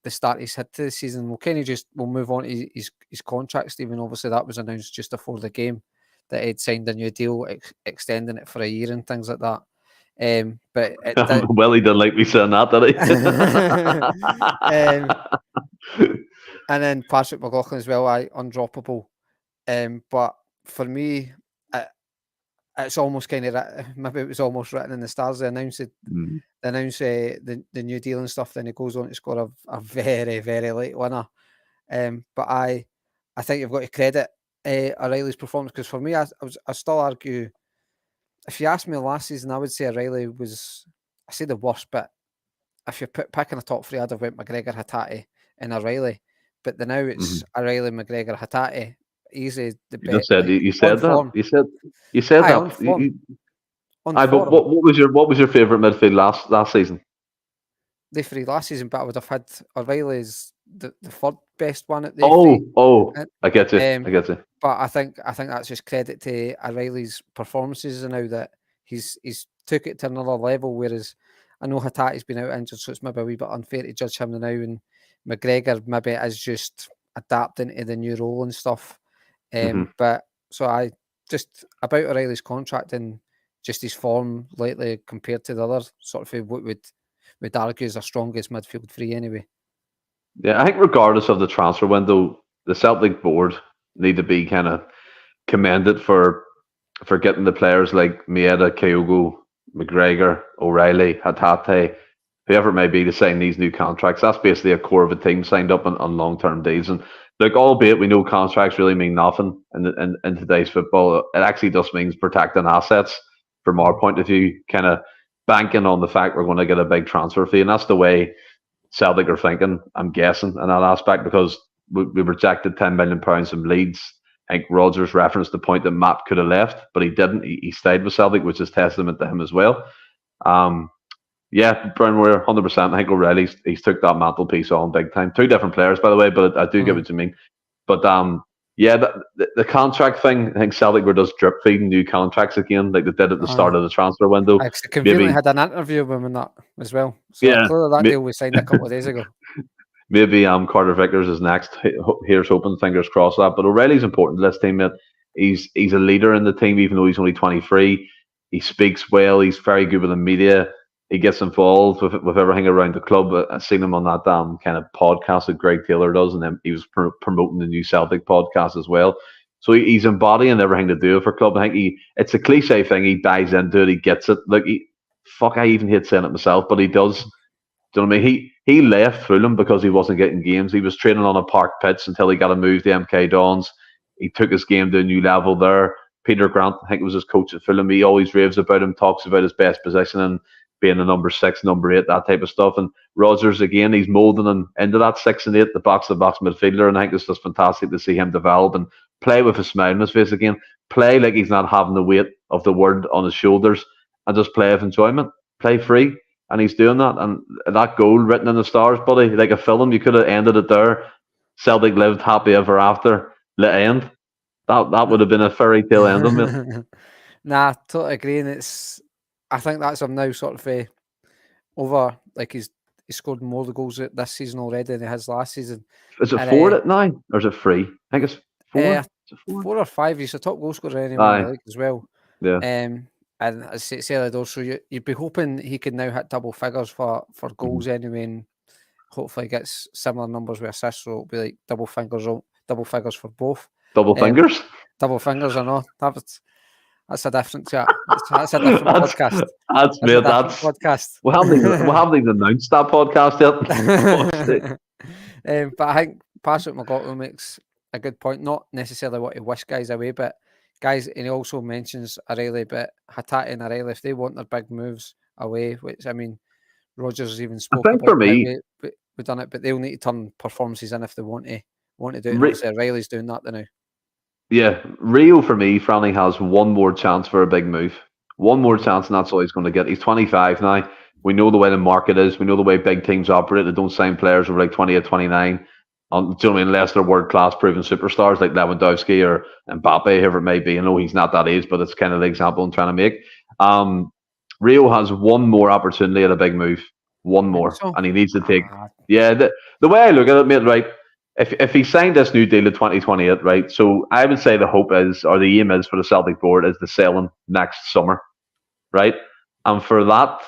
the start he's had to the season. We'll move on to his contract, Stephen. Obviously, that was announced just before the game that he'd signed a new deal, extending it for a year and things like that. But well, he didn't like me saying that, did he? And then Patrick McLaughlin as well, undroppable. But for me, it's almost kind of, maybe it was almost written in the stars. They announced the new deal and stuff. Then he goes on to score a very, very late winner. But I think you've got to credit O'Reilly's performance, because for me, I still argue, if you asked me last season, I would say O'Reilly was, I say the worst, but if you're picking a top three, I'd have went McGregor, Hatate, and O'Reilly. But now it's O'Reilly, McGregor, Hatate. Easy the best. You said that. You said that. But what was your favourite midfield last season? The three last season, but I would have had O'Reilly as the third best one at the I get you. But I think that's just credit to O'Reilly's performances and now that he's took it to another level. Whereas I know Hatate's been out injured, so it's maybe a wee bit unfair to judge him now. And McGregor maybe is just adapting to the new role and stuff. But so I just about O'Reilly's contract and just his form lately compared to the other sort of what would argue is our strongest midfield three anyway. Yeah, I think regardless of the transfer window, the Celtic board need to be kind of commended for getting the players like Maeda, Kyogo, McGregor, O'Reilly, Hatate, whoever it may be, to sign these new contracts. That's basically a core of a team signed up on long-term deals. And look, albeit we know contracts really mean nothing in today's football, it actually just means protecting assets from our point of view, kind of banking on the fact we're going to get a big transfer fee. And that's the way Celtic are thinking, I'm guessing, in that aspect, because we rejected £10 million from Leeds. I think Rodgers referenced the point that Matt could have left, but he didn't. He stayed with Celtic, which is testament to him as well. Yeah, Brown Warrior, 100%. I think O'Reilly's he's took that mantelpiece on big time. Two different players, by the way, but I do get what you mean. But yeah, the contract thing, I think Celtic were just drip feeding new contracts again, like they did at the start of the transfer window. I conveniently had an interview with him in that as well. So yeah, clearly that deal was signed a couple of days ago. Maybe Carter Vickers is next. Here's hoping, fingers crossed that. But O'Reilly's important to this team. That he's a leader in the team, even though he's only 23. He speaks well. He's very good with the media. He gets involved with everything around the club. I've seen him on that kind of podcast that Greg Taylor does, and then he was promoting the new Celtic podcast as well. So he's embodying everything to do for club. I think it's a cliche thing. He buys into it. He gets it. Like I even hate saying it myself, but he does. Do you know what I mean? He left Fulham because he wasn't getting games. He was training on a park pitch until he got a move to MK Dons. He took his game to a new level there. Peter Grant, I think, was his coach at Fulham. He always raves about him, talks about his best position and being a number 6, number 8, that type of stuff. And Rodgers, again, he's moulding him into that 6 and 8, the box-to-box midfielder. And I think it's just fantastic to see him develop and play with a smile on his face again. Play like he's not having the weight of the world on his shoulders and just play with enjoyment. Play free. And he's doing that. And that goal written in the stars, buddy, like a film, you could have ended it there. Celtic lived happy ever after. Let end. That would have been a fairy tale ending, mate. Nah, totally agree. And I think that's him now sort of over, like he's scored more goals this season already than he has last season. Is it 4 at 9 or is it 3? I think it's 4. Is it 4 or 5? He's a top goal scorer anyway in the league as well. Yeah. And as I say, so you'd be hoping he could now hit double figures for goals anyway, and hopefully gets similar numbers with assists, so it'll be like double figures for both. Double fingers? Double fingers, I know. That's a different chat. That's a different podcast. That's podcast. We haven't even announced that podcast yet. But I think Patrick McLaughlin makes a good point. Not necessarily what he wish guys away, but guys, and he also mentions O'Reilly, but Hatate and O'Reilly, if they want their big moves away, which I mean, Rodgers has even spoke about. For me, we've done it, but they'll need to turn performances in if they want to do it. Obviously, O'Reilly's doing that now. Yeah, Rio for me, Franny has one more chance for a big move. One more chance, and that's all he's going to get. He's 25 now. We know the way the market is. We know the way big teams operate. They don't sign players over like 28, 29. Do you know what I mean? Unless they're world-class proven superstars like Lewandowski or Mbappe, whoever it may be. I know he's not that age, but it's kind of the example I'm trying to make. Rio has one more opportunity at a big move. one Think more, so? and he needs to take. Ah, Yeah, the way I look at it, mate, right? If he signed this new deal to 2028, right? So I would say the hope is, or the aim is for the Celtic board is to sell him next summer, right? And for that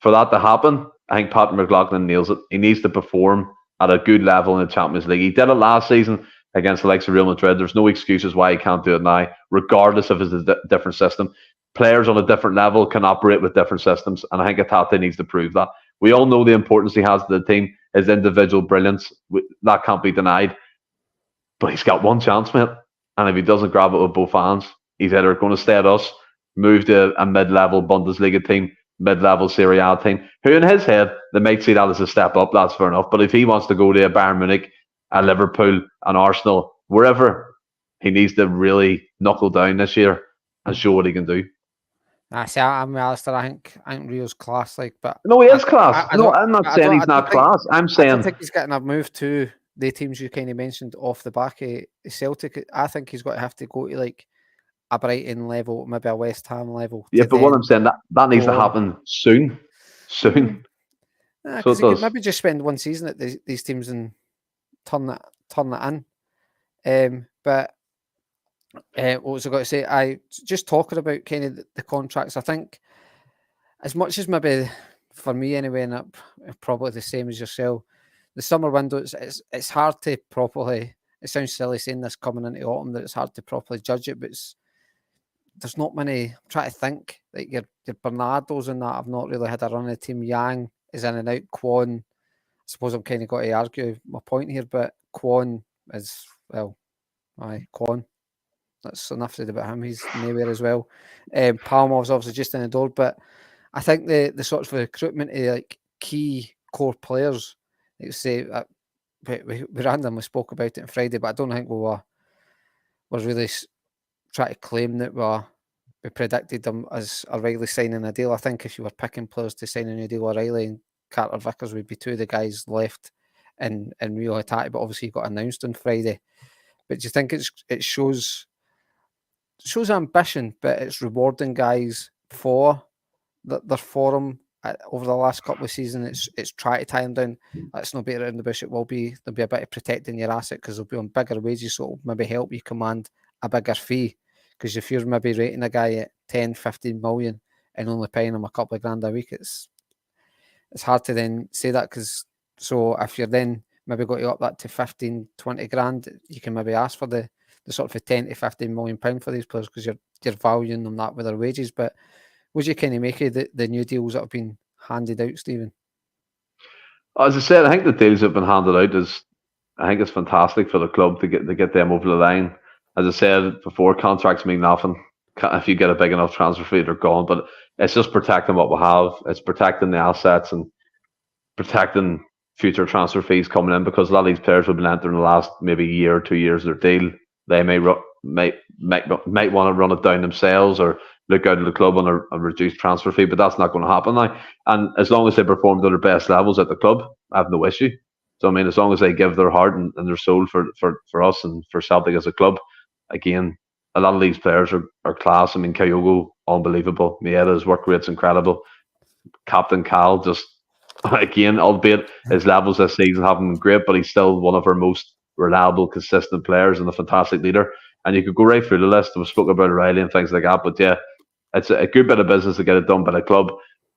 to happen, I think Pat McLaughlin nails it. He needs to perform at a good level in the Champions League. He did it last season against the likes of Real Madrid. There's no excuses why he can't do it now, regardless if it's a different system. Players on a different level can operate with different systems, and I think Atata needs to prove that. We all know the importance he has to the team, his individual brilliance. That can't be denied. But he's got one chance, mate. And if he doesn't grab it with both hands, he's either going to stay at us, move to a mid-level Bundesliga team, mid-level Serie A team, who in his head, they might see that as a step up, that's fair enough. But if he wants to go to a Bayern Munich, a Liverpool, an Arsenal, wherever, he needs to really knuckle down this year and show what he can do. I say I'm Alistair. I think Rio's class, like, but No, he is class. I No, don't. I'm not I saying don't. he's not class. I'm I don't saying think he's getting a move to the teams you kind of mentioned off the back of Celtic. I think he's got to have to go to like a Brighton level, maybe a West Ham level. yeah, To but what then I'm saying that needs go to on. happen soon. Soon. So Because it he could does. maybe just spend one season at these teams and turn it in. But what was I going to say? I just talking about kind of the contracts. I think as much as maybe for me anyway, and probably the same as yourself, the summer window it's hard to properly. It sounds silly saying this coming into autumn that it's hard to properly judge it, but there's not many. I'm trying to think like your Bernardos and that. I've not really had a run of the team. Yang is in and out. Kwon. I suppose I'm kind of got to argue my point here, but Kwon is well, Kwon. That's enough said about him. He's nowhere as well. Palmer's obviously just in the door, but I think the sort of recruitment of like key core players, like say, we randomly spoke about it on Friday, but I don't think we were really trying to claim that we predicted them as O'Reilly signing a deal. I think if you were picking players to sign a new deal, O'Reilly and Carter Vickers would be two of the guys left in Rio Hattati, but obviously he got announced on Friday. But do you think it shows ambition, but it's rewarding guys for their form over the last couple of seasons? It's try to tie them down. Let's not beat around the bush. There'll be a bit of protecting your asset because they'll be on bigger wages, so it'll maybe help you command a bigger fee. Because if you're maybe rating a guy at 10, 15 million and only paying him a couple of grand a week, it's hard to then say that. Because so if you're then maybe got to up that to 15, 20 grand, you can maybe ask for the sort of a 10 to 15 million pound for these players because you're valuing them that with their wages. But would you kind of make of the new deals that have been handed out, Stephen? As I said, I think the deals that have been handed out I think it's fantastic for the club to get them over the line. As I said before, contracts mean nothing. If you get a big enough transfer fee, they're gone. But it's just protecting what we have. It's protecting the assets and protecting future transfer fees coming in, because a lot of these players have been entering the last maybe year or 2 years of their deal. They might want to run it down themselves or look out of the club on a reduced transfer fee, but that's not going to happen now. And as long as they perform to their best levels at the club, I have no issue. So I mean, as long as they give their heart and their soul for us and for Celtic as a club, again, a lot of these players are class. I mean, Kyogo, unbelievable. Mieda's work rate's incredible. Captain Cal, just again, albeit his levels this season haven't been great, but he's still one of our most reliable, consistent players and a fantastic leader. And you could go right through the list. We spoke about O'Reilly and things like that, but yeah, it's a good bit of business to get it done by the club.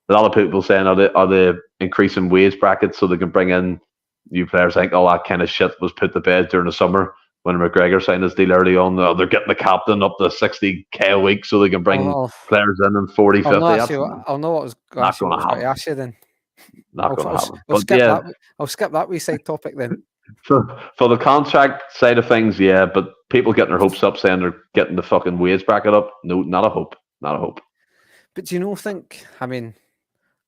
A lot of people saying are they increasing wage brackets so they can bring in new players. I think all that kind of shit was put to bed during the summer when McGregor signed his deal early on. They're getting the captain up to 60k a week so they can bring players in 40, 50. I'll know what I was going to ask you then. Not going to happen. I'll skip that wee side topic then. For the contract side of things, yeah, but people getting their hopes up saying they're getting the fucking wage bracket up. No, not a hope. Not a hope. But do you think, I mean,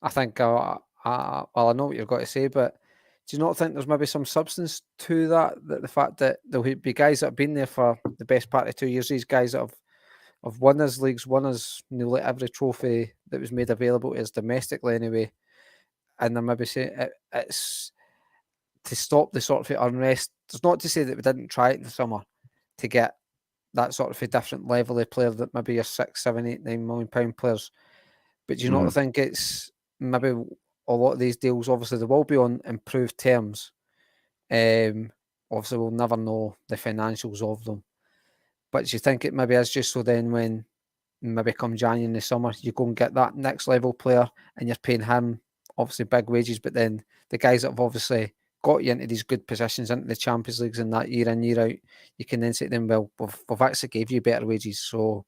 I think, well, I know what you're going to say, but do you not think there's maybe some substance to that the fact that there'll be guys that have been there for the best part of 2 years, these guys that have won his leagues, won his nearly every trophy that was made available to us domestically anyway, and they're maybe saying it's to stop the sort of unrest. It's not to say that we didn't try it in the summer to get that sort of a different level of player that maybe your £6, £7, £8, £9 million players. But do you not think it's maybe a lot of these deals, obviously, they will be on improved terms. Obviously, we'll never know the financials of them. But do you think it maybe is just so then when maybe come January in the summer, you go and get that next level player and you're paying him obviously big wages, but then the guys that have obviously got you into these good positions, into the Champions Leagues and that year in, year out, you can then say to them, well, we've actually gave you better wages, so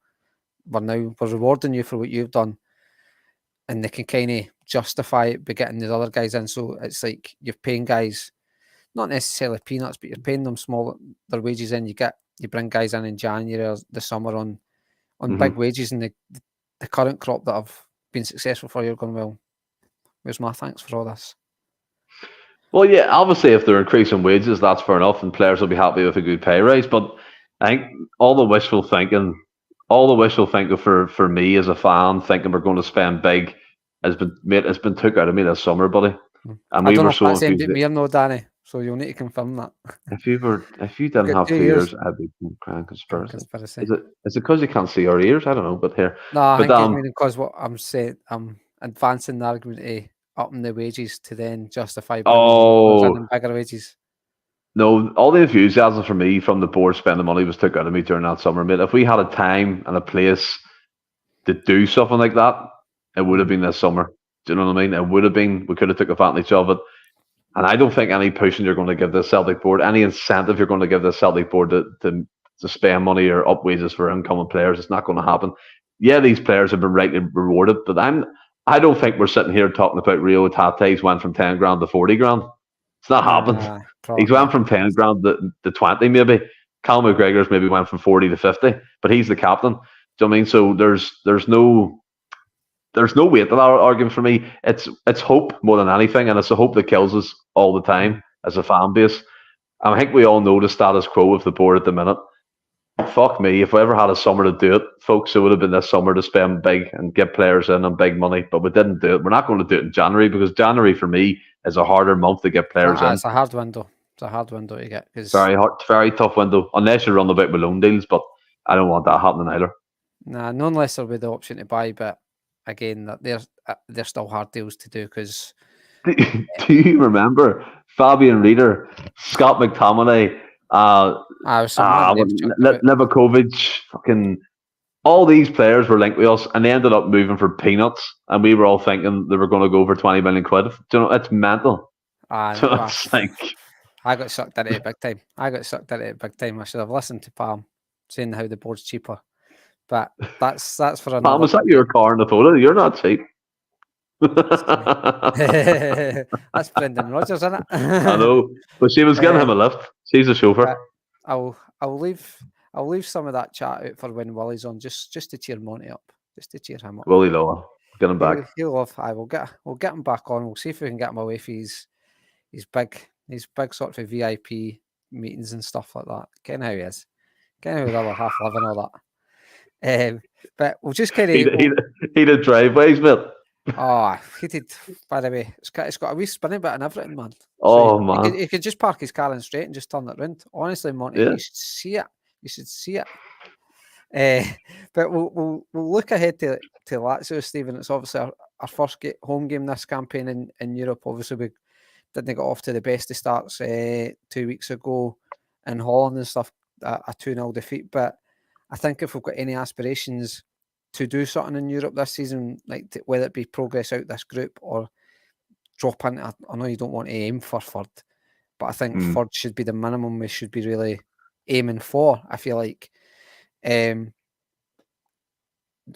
we're rewarding you for what you've done. And they can kind of justify it by getting the other guys in. So it's like you're paying guys, not necessarily peanuts, but you're paying them their wages in. You bring guys in January or the summer on big wages, and the current crop that have been successful for you are going, well, where's my thanks for all this? Well, yeah, obviously, if they're increasing wages, that's fair enough, and players will be happy with a good pay raise. But I think all the wishful thinking for me as a fan, thinking we're going to spend big, has been took out of me this summer, buddy. And I we don't know were if so that's aimed infused. at me or no, Danny. So you'll need to confirm that. If you didn't have 2 2 years. ears, I'd be crying conspiracy. Conspiracy. Is it because you can't see our ears? I don't know, but here. No, I But think he's meaning because what I'm saying, I'm advancing the argument to upping the wages to then justify bringing bigger wages. No, all the enthusiasm for me from the board spending money was took out of me during that summer, mate. If we had a time and a place to do something like that, it would have been this summer. Do you know what I mean? It would have been. We could have took advantage of it. And I don't think any pushing you're going to give the Celtic board, any incentive you're going to give the Celtic board to spend money or up wages for incoming players, it's not going to happen. Yeah, these players have been rightly rewarded, but I don't think we're sitting here talking about Rio Tate's went from 10 grand to 40 grand. It's not happened. He's went from 10 grand to 20 maybe. Cal McGregor's maybe went from 40 to 50, but he's the captain. Do you know what I mean? So there's no weight to that argument for me. It's hope more than anything, and it's a hope that kills us all the time as a fan base. I think we all know the status quo of the board at the minute. Fuck me, if we ever had a summer to do it, folks, it would have been this summer to spend big and get players in on big money, but we didn't do it. We're not going to do it in January because January for me is a harder month to get players in. It's a hard window. It's a hard window to get. Very hard, very tough window, unless you run about with loan deals, but I don't want that happening either. Nah, not unless there'll be the option to buy, but again, they're still hard deals to do because. Do you remember Fabian Reeder, Scott McTominay, Livakovic, fucking all these players were linked with us, and they ended up moving for peanuts, and we were all thinking they were going to go for 20 million quid. Do you know, it's mental. It's like I got sucked into it big time. I should have listened to Palm saying how the board's cheaper, but that's for another. Palm, was that your car in the photo? You're not cheap. That's Brendan Rodgers, isn't it? I know, but she was giving him a lift. She's a chauffeur. I'll leave some of that chat out for when Willie's on, just to cheer Monty up, just to cheer him up. Willie Lower, get him back. He'll love. We'll get him back on. We'll see if we can get him away for his big sort of VIP meetings and stuff like that. Ken how he is. Ken how the other half living all that. But we'll just kind of he did driveways, mate. Oh, he did. By the way, it's got a wee spinning bit and everything, man. Oh, man. He could just park his car in straight and just turn it round. Honestly, Monty, You should see it. You should see it. But we'll look ahead to Lazio, Stephen. It's obviously our first home game this campaign in Europe. Obviously, we didn't get off to the best of starts 2 weeks ago in Holland and stuff, a 2-0 defeat. But I think if we've got any aspirations to do something in Europe this season, like whether it be progress out this group or drop into, I know you don't want to aim for third, but I think third should be the minimum we should be really aiming for. I feel like.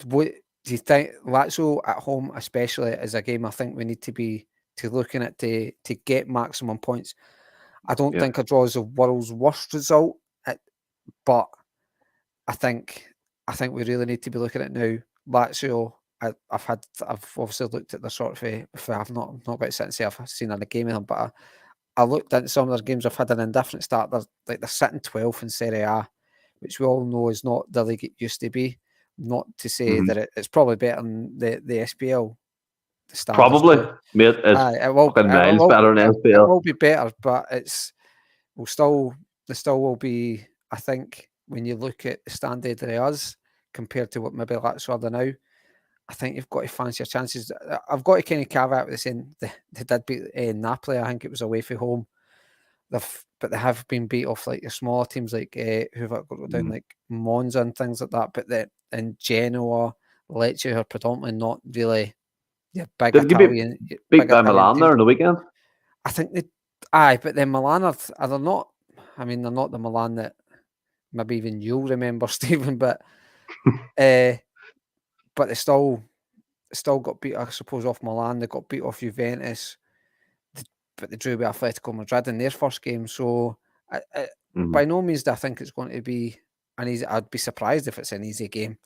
What do you think? Lazio at home, especially, is a game I think we need to looking at to get maximum points. I don't think a draw is the world's worst result, but I think we really need to be looking at now. Lazio, I've obviously looked at the sort of. If I've not got to sit and say I've seen a game of them, but I looked at some of their games. I've had an indifferent start. They're sitting 12th in Serie A, which we all know is not the league it used to be. Not to say that it's probably better than the SPL. The probably, mate. It will better than SPL. It will be better, but there still will be. I think when you look at the standard of us compared to what maybe Lazio are now, I think you've got to fancy your chances. I've got to kind of caveat with saying they did beat Napoli. I think it was away from home. But they have been beat off like your smaller teams like who've got down like Monza and things like that. But in Genoa, Lazio are predominantly not really big Did Italian. you beat by Milan teams. there on the weekend? I think but then Milan are they're not. I mean, they're not the Milan that maybe even you'll remember, Stephen. But they still got beat, I suppose, off Milan. They got beat off Juventus. But they drew with Atletico Madrid in their first game. So by no means do I think it's going to be an easy. I'd be surprised if it's an easy game.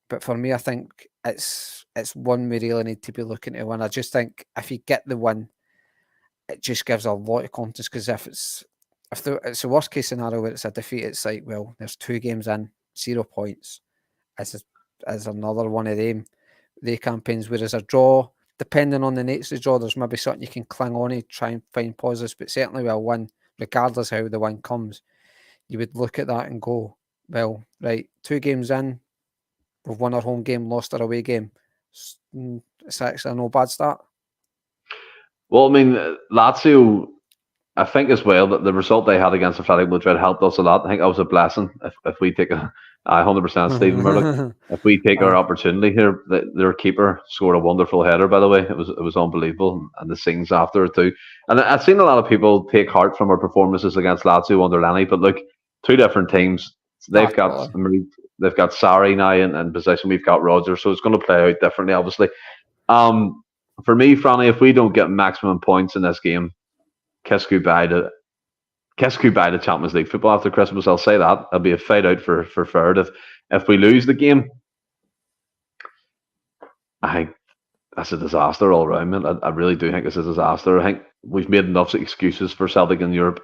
But for me, I think it's one we really need to be looking to win. I just think if you get the win, it just gives a lot of confidence. Because if it's the worst case scenario where it's a defeat, it's like, well, there's 2 games in, 0 points. As another one of the campaigns. Whereas a draw, depending on the nature of the draw, there's maybe something you can cling on to, try and find positives, but certainly with a win, regardless how the win comes, you would look at that and go, well, right, 2 games in, we've won our home game, lost our away game. It's actually no bad start. Well, I mean, Lazio, I think as well that the result they had against Atletico Madrid helped us a lot. I think that was a blessing. If we take 100% Stephen Murdoch, if we take our opportunity here, their keeper scored a wonderful header. By the way, it was unbelievable, and the scenes after it too. And I've seen a lot of people take heart from our performances against Lazio under Lenny, but look, 2 different teams. They've got Sarri now in possession. We've got Rodgers, so it's going to play out differently, obviously. For me, Franny, if we don't get maximum points in this game, kiss goodbye to Champions League football after Christmas. I'll say that. It'll be a fight out for third. If we lose the game, I think that's a disaster all round, man. I really do think it's a disaster. I think we've made enough excuses for Celtic in Europe.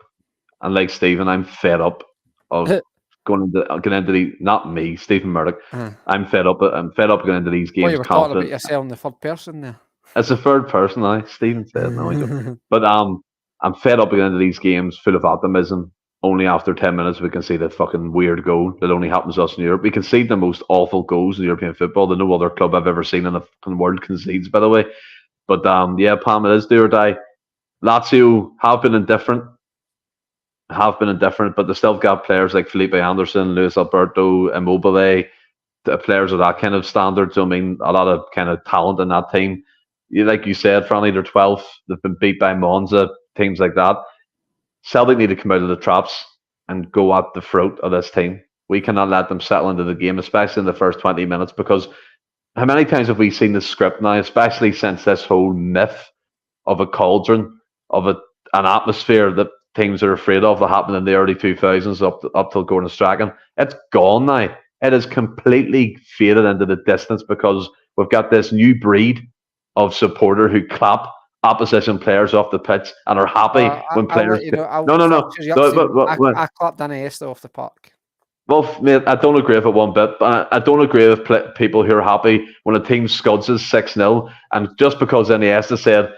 And like Stephen, I'm fed up of going into the, not me, Stephen Murdoch. I'm fed up going into these games. You were talking about yourself in the third person there. It's a third person, Stephen said. No, I don't. But I'm fed up going into these games full of optimism. Only after 10 minutes we can see that fucking weird goal that only happens to us in Europe. We concede the most awful goals in European football that no other club I've ever seen in the world concedes, by the way. But yeah, Pam, it is do or die. Lazio have been indifferent, but they still got players like Felipe Anderson, Luis Alberto, Immobile, players of that kind of standard. So I mean, a lot of kind of talent in that team. Like you said, Franny, they're 12th. They've been beat by Monza, teams like that. Celtic need to come out of the traps and go at the throat of this team. We cannot let them settle into the game, especially in the first 20 minutes, because how many times have we seen the script now, especially since this whole myth of a cauldron, of an atmosphere that teams are afraid of that happened in the early 2000s up till Gordon Strachan. It's gone now. It is completely faded into the distance because we've got this new breed of supporter who clap opposition players off the pitch and are happy when players. I clapped Danny Esther off the park. Well, mate, I don't agree with it one bit. I don't agree with people who are happy when a team scuds us 6-0, and just because Iniesta said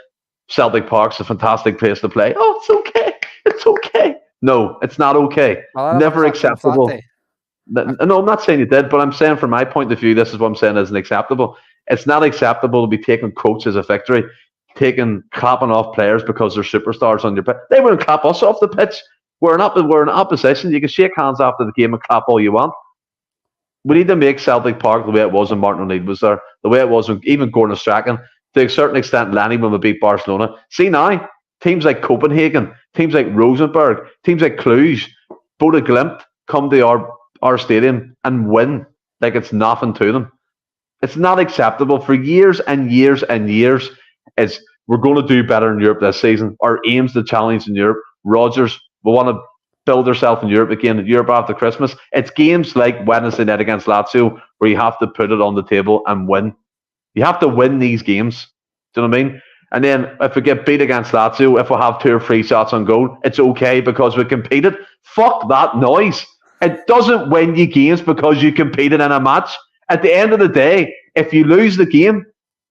Celtic Park's a fantastic place to play, oh, it's okay. It's okay. No, it's not okay. Never acceptable. No, I'm not saying you did, but I'm saying from my point of view, this is what I'm saying isn't acceptable. It's not acceptable to be taking quotes as a victory, clapping off players because they're superstars on your pitch. They wouldn't clap us off the pitch. We're in opposition. You can shake hands after the game and clap all you want. We need to make Celtic Park the way it was when Martin O'Neill was there, the way it was when even Gordon Strachan, to a certain extent, Lenny when we beat Barcelona. See now, teams like Copenhagen, teams like Rosenborg, teams like Cluj, Bodo Glimt come to our stadium and win like it's nothing to them. It's not acceptable. For years and years and years, we're going to do better in Europe this season. Our aim's to challenge in Europe. Rodgers, we want to build ourselves in Europe again, Europe after Christmas. It's games like Wednesday night against Lazio where you have to put it on the table and win. You have to win these games. Do you know what I mean? And then if we get beat against Lazio, if we have 2 or 3 shots on goal, it's okay because we competed. Fuck that noise. It doesn't win you games because you competed in a match. At the end of the day, if you lose the game,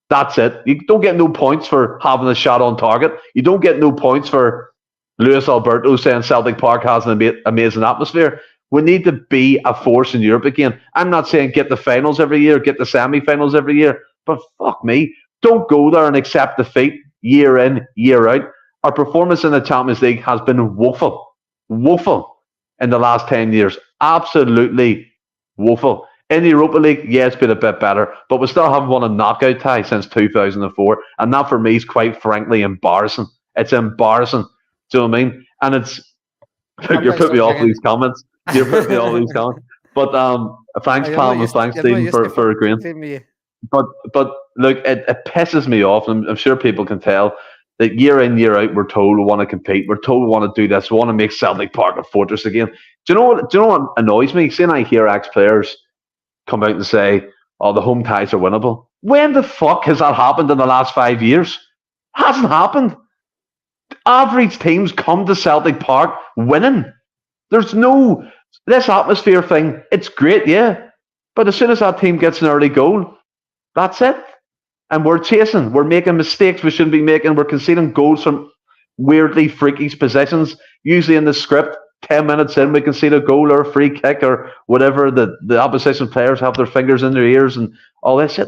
that's it. You don't get no points for having a shot on target. You don't get no points for Luis Alberto saying Celtic Park has an amazing atmosphere. We need to be a force in Europe again. I'm not saying get the finals every year, get the semi-finals every year, But fuck me, don't go there and accept defeat year in, year out. Our performance in the Champions League has been woeful, woeful in the last 10 years. Absolutely woeful. In the Europa League, yeah, it's been a bit better, but we still haven't won a knockout tie since 2004. And that for me is quite frankly embarrassing. It's embarrassing. Do you know what I mean? And it's, you're putting me off these comments. You're putting me off these comments. But thanks, Pam, and thanks, Stephen, for agreeing. But look, it pisses me off, and I'm sure people can tell that year in, year out, we're told we want to compete, we're told we want to do this, we want to make Celtic Park a fortress again. Do you know what annoys me? Seeing I hear ex-players come out and say, "Oh, the home ties are winnable." When the fuck has that happened in the last 5 years? Hasn't happened. Average teams come to Celtic Park winning. There's no this atmosphere thing. It's great, yeah, but as soon as that team gets an early goal, that's it. And we're chasing. We're making mistakes we shouldn't be making. We're conceding goals from weirdly freaky positions. Usually in the script, 10 minutes in, we concede a goal or a free kick or whatever. The opposition players have their fingers in their ears and all this shit.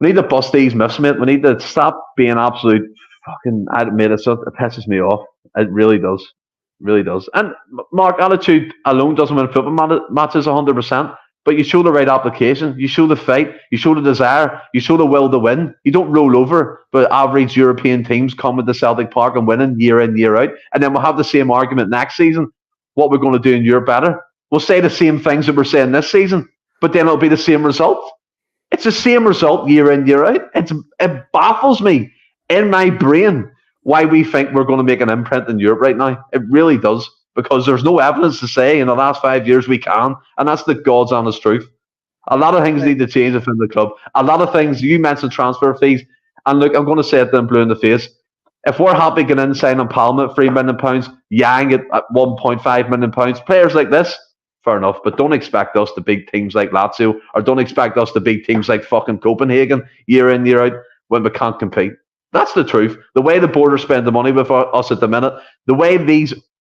We need to bust these myths, mate. We need to stop being absolute fucking admitted. It pisses me off. It really does. It really does. And Mark, attitude alone doesn't win football matches 100%. But you show the right application, you show the fight, you show the desire, you show the will to win. You don't roll over, but average European teams coming to Celtic Park and winning year in, year out. And then we'll have the same argument next season. What we're going to do in Europe better. We'll say the same things that we're saying this season, but then it'll be the same result. It's the same result year in, year out. It baffles me in my brain why we think we're going to make an imprint in Europe right now. It really does. Because there's no evidence to say in the last 5 years we can, and that's the God's honest truth. A lot of things need to change within the club. A lot of things, you mentioned transfer fees, and look, I'm going to say it then blue in the face. If we're happy getting in signing Palma at £3 million, Yang at £1.5 million, players like this, fair enough, but don't expect us to beat teams like Lazio, or don't expect us to beat teams like fucking Copenhagen year in, year out when we can't compete. That's the truth. The way the Borders spend the money with us at the minute, the way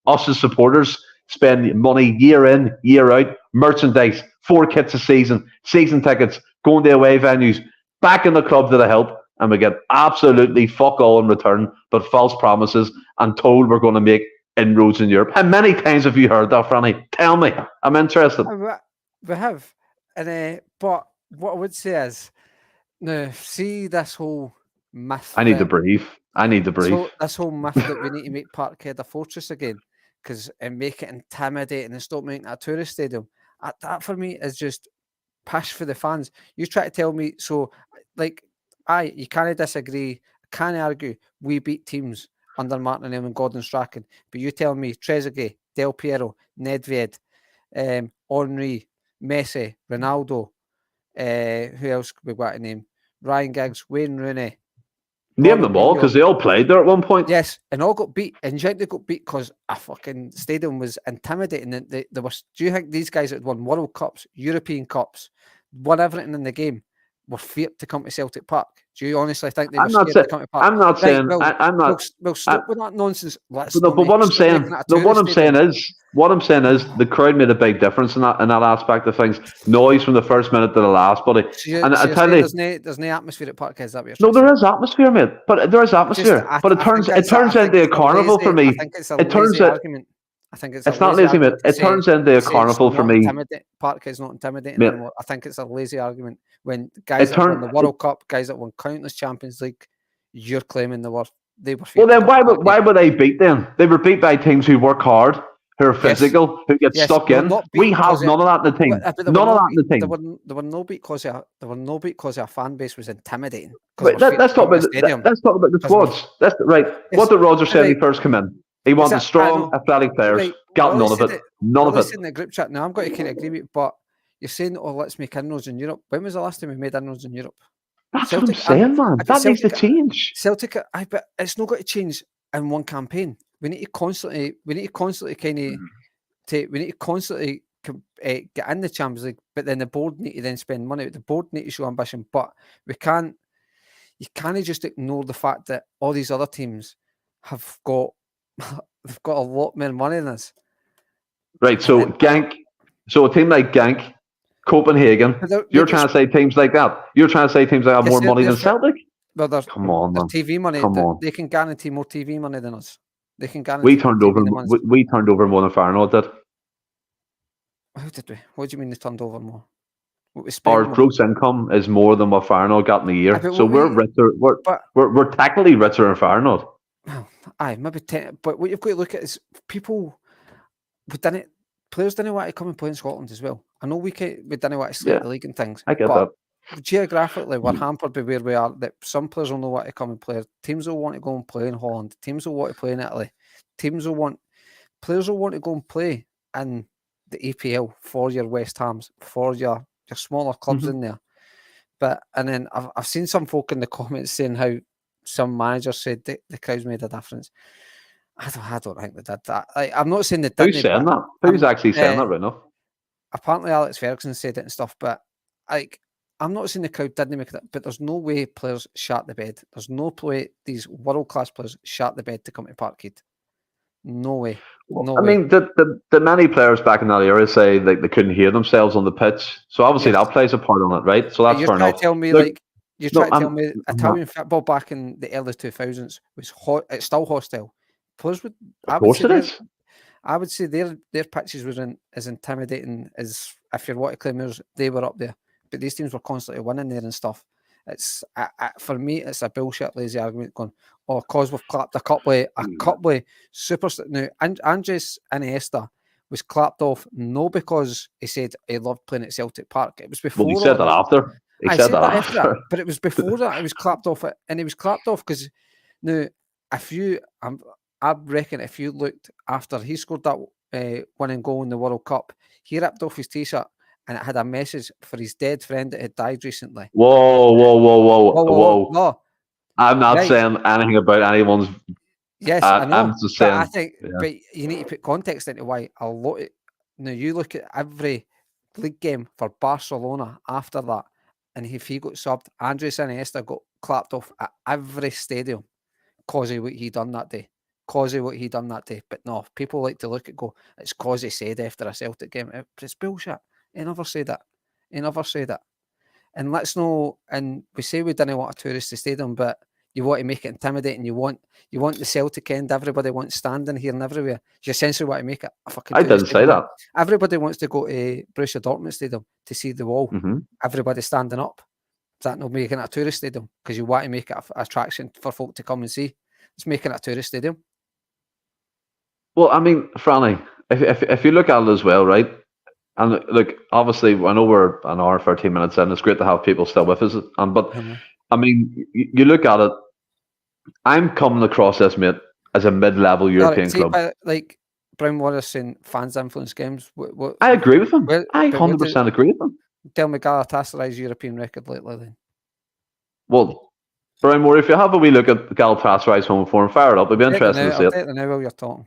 us as supporters spend money year in, year out, merchandise, 4 kits a season, season tickets, going to away venues, back in the club to the help, and we get absolutely fuck all in return, but false promises and told we're going to make inroads in Europe. How many times have you heard that, Franny? Tell me. I'm interested. We have. But what I would say is, now, see this whole myth. I need to breathe. This whole myth that we need to make Parkhead a fortress again, and make it intimidating and stop making it a tourist stadium. That for me is just pish for the fans. You try to tell me, so like, you can't disagree, can't argue. We beat teams under Martin and Gordon Strachan, but you tell me Trezeguet, Del Piero, Nedved, Henry, Messi, Ronaldo, who else we got to name? Ryan Giggs, Wayne Rooney. Name them all, because they all played there at one point. Yes, and all got beat. And you think they got beat because a fucking stadium was intimidating. They were. Do you think these guys that won World Cups, European Cups, won everything in the game, were feared to come to Celtic Park? Do you honestly think they were scared to come to Park? I'm not saying. I'm not. We'll stop with that nonsense. But what I'm saying is, the crowd made a big difference in that aspect of things. Noise from the first minute to the last, buddy. And I tell you, there's no atmosphere at Park. Is that what you're saying? No, there is atmosphere, mate. But there is atmosphere. But it turns into a carnival for me. I think it's a lazy argument. I think it's not lazy, mate. It turns into a carnival for me. Park is not intimidating anymore. I think it's a lazy argument when guys that won the World Cup, guys that won countless Champions League, you're claiming they were. Well, then why were they beat then? They were beat by teams who work hard, who are physical, who get stuck in. We have none of that in the team. None of that in the team. There were no beat because our fan base was intimidating. Wait, let's talk about the squads. That's right. What did Roger say when he first came in? He wanted strong, athletic players. Right. Got none of it. None of it. In the group chat now, I'm going to kind of agree with you, but you're saying, let's make inroads in Europe. When was the last time we made inroads in Europe? That's Celtic, what I'm saying, man. That needs to change. Celtic, but it's not going to change in one campaign. We need to constantly get in the Champions League, but then the board need to then spend money. The board need to show ambition, but you can't just ignore the fact that all these other teams have got a lot more money than us. Right. So Genk. So a team like Genk, Copenhagen. But You're trying to say teams like that. You're trying to say teams that have more money than Celtic. Well, Come on, their man. TV money. Come on. They can guarantee more TV money than us. They can We guarantee more turned TV over. than us. We turned over more than Feyenoord did. How did we? What do you mean they turned over more? What we spent Our more? gross income is more than what Feyenoord got in a year. but So we're richer. We're technically richer than Feyenoord. Well, maybe 10. But what you've got to look at is people. Players didn't want to come and play in Scotland as well. I know we didn't want to slate the league and things. I get that. Geographically, we're hampered by where we are. That some players will know what to come and play. Teams will want to go and play in Holland. Teams will want to play in Italy. Players will want to go and play in the EPL for your West Hams, for your smaller clubs in there. And then I've seen some folk in the comments saying how some managers said the crowds made a difference. I don't think they did that. I'm not saying they didn't. Who's saying that? Who's actually saying that right now? Apparently Alex Ferguson said it and stuff, but I'm not saying the crowd didn't make it, but there's no way players shat the bed. There's no way these world-class players shat the bed to come to Parkhead. No way. No way. Mean, the many players back in that era say like they couldn't hear themselves on the pitch. So obviously that plays a part on it, right? So that's fair enough. You're trying to tell me Italian football back in the early 2000s was hot. It's still hostile. Players would. Of course it is. I would say their pitches were as intimidating as if you're what claimers they were up there. But these teams were constantly winning there and stuff. It's for me, it's a bullshit, lazy argument going, cause we've clapped a couple of superstars. Now, Andres Iniesta was clapped off not because he said he loved playing at Celtic Park. It was before. Well, he said that after. He said that after. But it was before that. He was clapped off it, and he was clapped off because now, I reckon if you looked after he scored that winning goal in the World Cup, he ripped off his T-shirt and it had a message for his dead friend that had died recently. Whoa. No. I'm not saying anything about anyone's. Yes, I know. I'm just saying. But I think, but you need to put context into why a lot. Now you look at every league game for Barcelona after that, and if he got subbed, Andres Iniesta got clapped off at every stadium because of what he done that day. But no, people like to look at it's cause he said after a Celtic game. It's bullshit. He never said that. And let's know. And we say we didn't want a touristy stadium, but you want to make it intimidating. You want the Celtic end. Everybody wants standing here and everywhere. You essentially want to make it a fucking. I didn't say that. Everybody wants to go to Borussia Dortmund Stadium to see the wall. Mm-hmm. Everybody standing up. Is that not making it a tourist stadium? Because you want to make it an attraction for folk to come and see. It's making it a tourist stadium. Well, I mean, Franny, if you look at it as well, right? And look, obviously, I know we're an hour, 13 minutes in. It's great to have people still with us. But I mean, you look at it. I'm coming across this, mate, as a mid-level European club. Like Brian Wallace saying fans influence games. I agree with him. I 100% agree with him. Tell me Galatasaray's European record lately, then. Well, Brian Moore, if you have a wee look at Galatasaray's home form, fire it up. It'd be interesting to see it. I'll take the now while you're talking.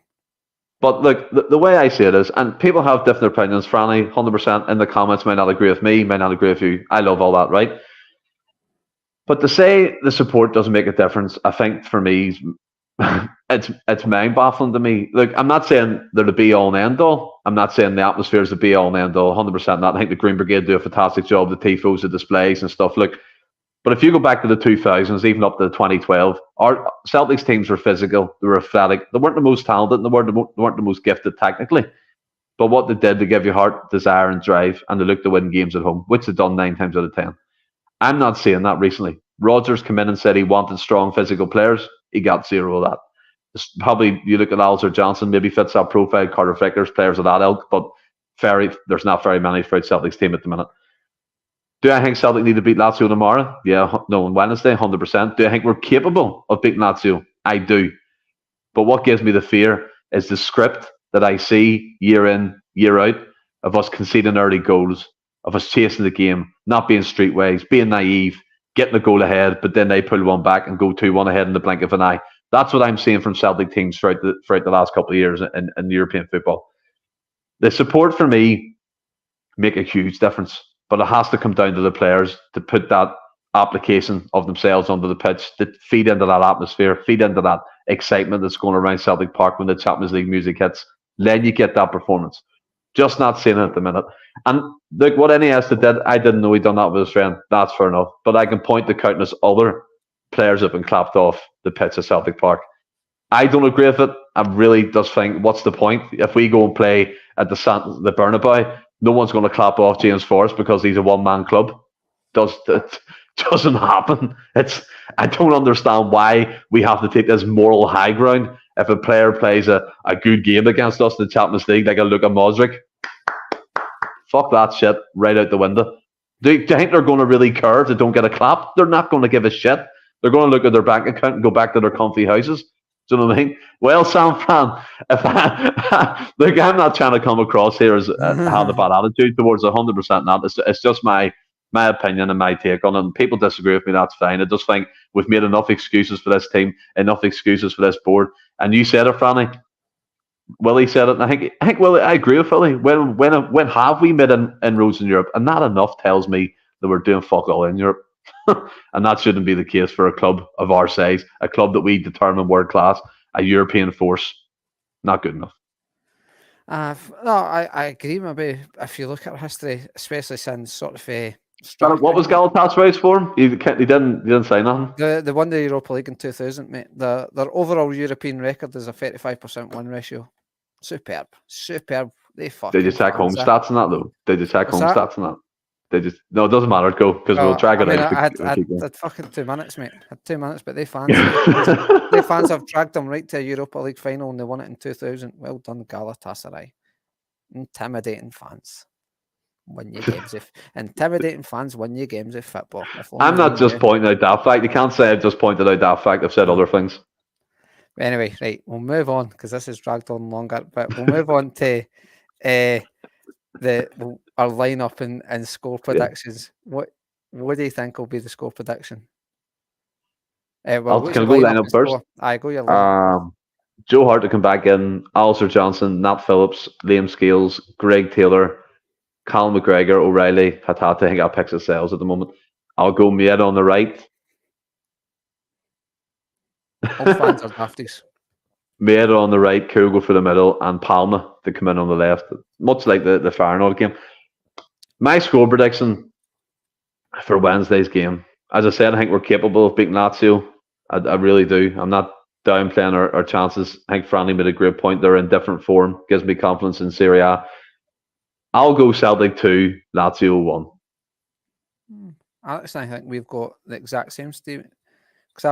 But look, the way I see it is, and people have different opinions. Franny, 100% in the comments might not agree with me, might not agree with you. I love all that, right? But to say the support doesn't make a difference, I think for me, it's mind-baffling to me. Look, I'm not saying they're the be-all and end-all. I'm not saying the atmosphere is the be-all and end-all, 100% not. I think the Green Brigade do a fantastic job, the tifos, the displays and stuff. Look, but if you go back to the 2000s, even up to 2012, our Celtic's teams were physical, they were athletic. They weren't the most talented, and they weren't the most gifted technically. But what they did, they give you heart, desire, and drive, and they looked to win games at home, which they've done 9 times out of 10. I'm not seeing that recently. Rodgers came in and said he wanted strong physical players. He got 0 of that. It's probably, you look at Alistair Johnson, maybe fits that profile, Carter Vickers, players of that ilk, but there's not very many for Celtic's team at the minute. Do I think Celtic need to beat Lazio tomorrow? Yeah, no, on Wednesday, 100%. Do I think we're capable of beating Lazio? I do. But what gives me the fear is the script that I see year in, year out, of us conceding early goals, of us chasing the game, not being streetways, being naive, getting a goal ahead, but then they pull one back and go 2-1 ahead in the blink of an eye. That's what I'm seeing from Celtic teams throughout the last couple of years in European football. The support for me make a huge difference. But it has to come down to the players to put that application of themselves onto the pitch, to feed into that atmosphere, feed into that excitement that's going around Celtic Park when the Champions League music hits. Then you get that performance. Just not seeing it at the minute. And look, what Iniesta did, I didn't know he'd done that with his friend. That's fair enough. But I can point to countless other players that have been clapped off the pitch at Celtic Park. I don't agree with it. I really just think, what's the point? If we go and play at the Bernabeu, no one's going to clap off James Forrest because he's a one-man club. It doesn't happen. I don't understand why we have to take this moral high ground if a player plays a good game against us in the Champions League, like a Luka Modric. Fuck that shit right out the window. Do you think they're going to really care if they don't get a clap? They're not going to give a shit. They're going to look at their bank account and go back to their comfy houses. Do you know what I mean? Well, Sam Fran, look, I'm not trying to come across here as having a bad attitude towards 100% not. It's just my opinion and my take on it. And people disagree with me, that's fine. I just think we've made enough excuses for this team, enough excuses for this board. And you said it, Franny. Willie said it, and I think Willie, I agree with Willie. When have we made inroads in Europe? And not enough tells me that we're doing fuck all in Europe. And that shouldn't be the case for a club of our size, a club that we determine world class, a European force. Not good enough. No, I agree. Maybe if you look at our history, especially since sort of what was Galatasaray's form? He didn't say nothing. They won the Europa League in 2000, mate. Their overall European record is a 35% win ratio. Superb. They fucking. Did you check home stats on that though? Did you check home stats on that? No, it doesn't matter. Go because we'll drag it out. I had fucking 2 minutes, mate. I had 2 minutes, but they fans have dragged them right to a Europa League final and they won it in 2000. Well done, Galatasaray. Intimidating fans win your games win your games of football. I'm not just pointing out that fact. You can't say I've just pointed out that fact. I've said other things. Anyway, right, we'll move on because this has dragged on longer. But we'll move on to our lineup and score predictions. Yeah. What do you think will be the score prediction? Can I go lineup first? I go your lineup. Joe Hart to come back in, Alistair Johnson, Nat Phillips, Liam Scales, Greg Taylor, Callum McGregor, O'Reilly, Hatata. I think I'll pick sales at the moment. I'll go Maeda on the right. All fans are drafties. Maeda on the right, Kyogo for the middle, and Palma to come in on the left. Much like the Feyenoord game. My score prediction for Wednesday's game. As I said, I think we're capable of beating Lazio. I really do. I'm not downplaying our chances. I think Franny made a great point. They're in different form. Gives me confidence in Serie A. I'll go Celtic 2, Lazio 1. Alex and I think we've got the exact same statement. Because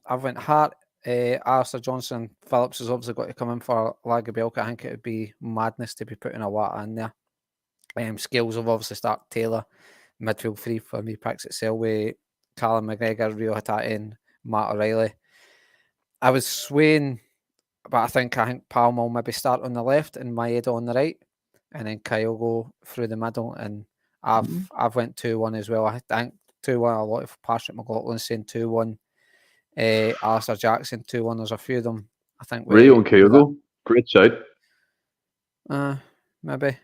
I've went Hart, Alistair Johnson, Phillips has obviously got to come in for Lagerbielke. I think it would be madness to be putting a Wata in there. Scales will obviously start Taylor, midfield 3 for me, picks at Selway, Callum McGregor, Rio Hatata, and Matt O'Reilly. I was swaying, but I think Palma will maybe start on the left and Maeda on the right, and then Kyogo through the middle. And I've went 2-1 as well. I think 2-1. A lot of Patrick McLaughlin saying 2-1. Alistair Jackson 2-1. There's a few of them. I think Rio and Kyogo, great shout. Maybe.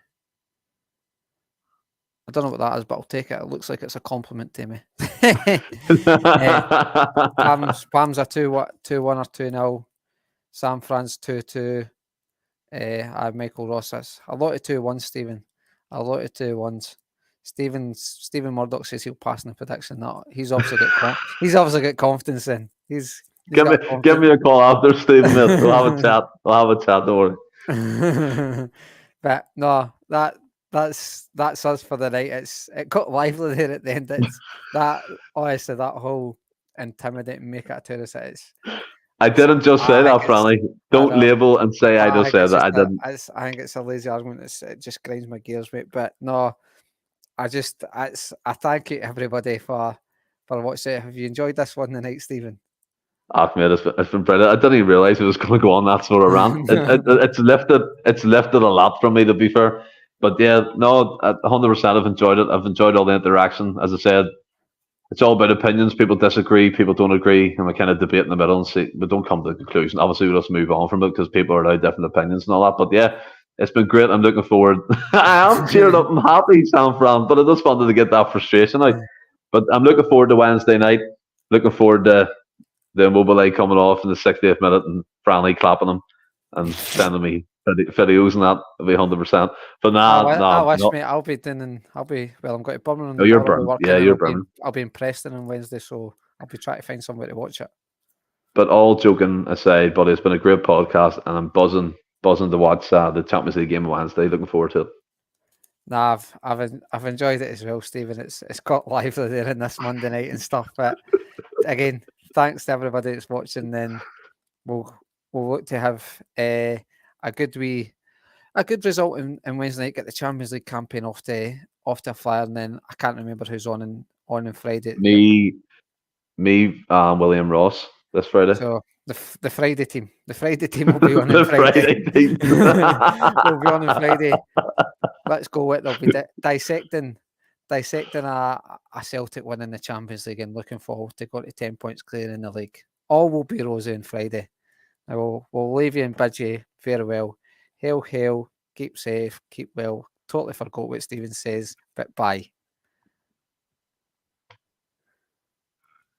I don't know what that is, but I'll take it. It looks like it's a compliment to me. Pam's a 2-1 or 2-0. Sam Fran's 2-2. I have Michael Ross. That's a lot of 2-1s, Stephen. A lot of 2-1s. Stephen Murdoch says he'll pass in the prediction. No, he's obviously got confidence in. Give me a call after, Stephen. We'll have a chat. Don't worry. But no, that's us for the night. It got lively there at the end. Honestly, that whole intimidating make it a terrorist. I didn't just say that, Franny. Don't label and say I just said that. I didn't. I think it's a lazy argument. It just grinds my gears, mate. But no, I thank you everybody for watching it. Have you enjoyed this one tonight, Stephen? Mate, it's been brilliant. I didn't even realise it was going to go on that sort of rant. It's lifted a lot from me, to be fair. But yeah, no, 100% I've enjoyed it. I've enjoyed all the interaction. As I said, it's all about opinions. People disagree, people don't agree, and we kind of debate in the middle and see, but don't come to a conclusion. Obviously, we just move on from it because people are allowed different opinions and all that. But yeah, it's been great. I'm looking forward. I am cheered up. I'm happy, Sam Fran, but I just wanted to get that frustration out. But I'm looking forward to Wednesday night. Looking forward to the Immobile coming off in the 60th minute and Franley clapping him and sending me videos and that will be 100%. But I nah, wish, no, mate. I'm going to Birmingham no, you're tomorrow. I'll be burnt. Yeah, working, and you're burnt. I'll be in Preston on Wednesday, so I'll be trying to find somewhere to watch it. But all joking aside, buddy, it's been a great podcast, and I'm buzzing to watch the Champions League game on Wednesday. Looking forward to it. Nah, I've enjoyed it as well, Stephen. It's got lively there in this Monday night and stuff. But again, thanks to everybody that's watching. Then we'll look to have a good result in Wednesday night. Get the Champions League campaign off to a flyer, and then I can't remember who's on Friday. Me, William Ross this Friday. So the Friday team will be on The Friday. Friday team. We'll be on Friday. Let's go with. They'll be dissecting a Celtic win in the Champions League and looking forward to going to 10 points clear in the league. All will be rosy on Friday. Now we'll leave you and bid you farewell. Hail, keep safe, keep well. Totally forgot what Stephen says, but bye.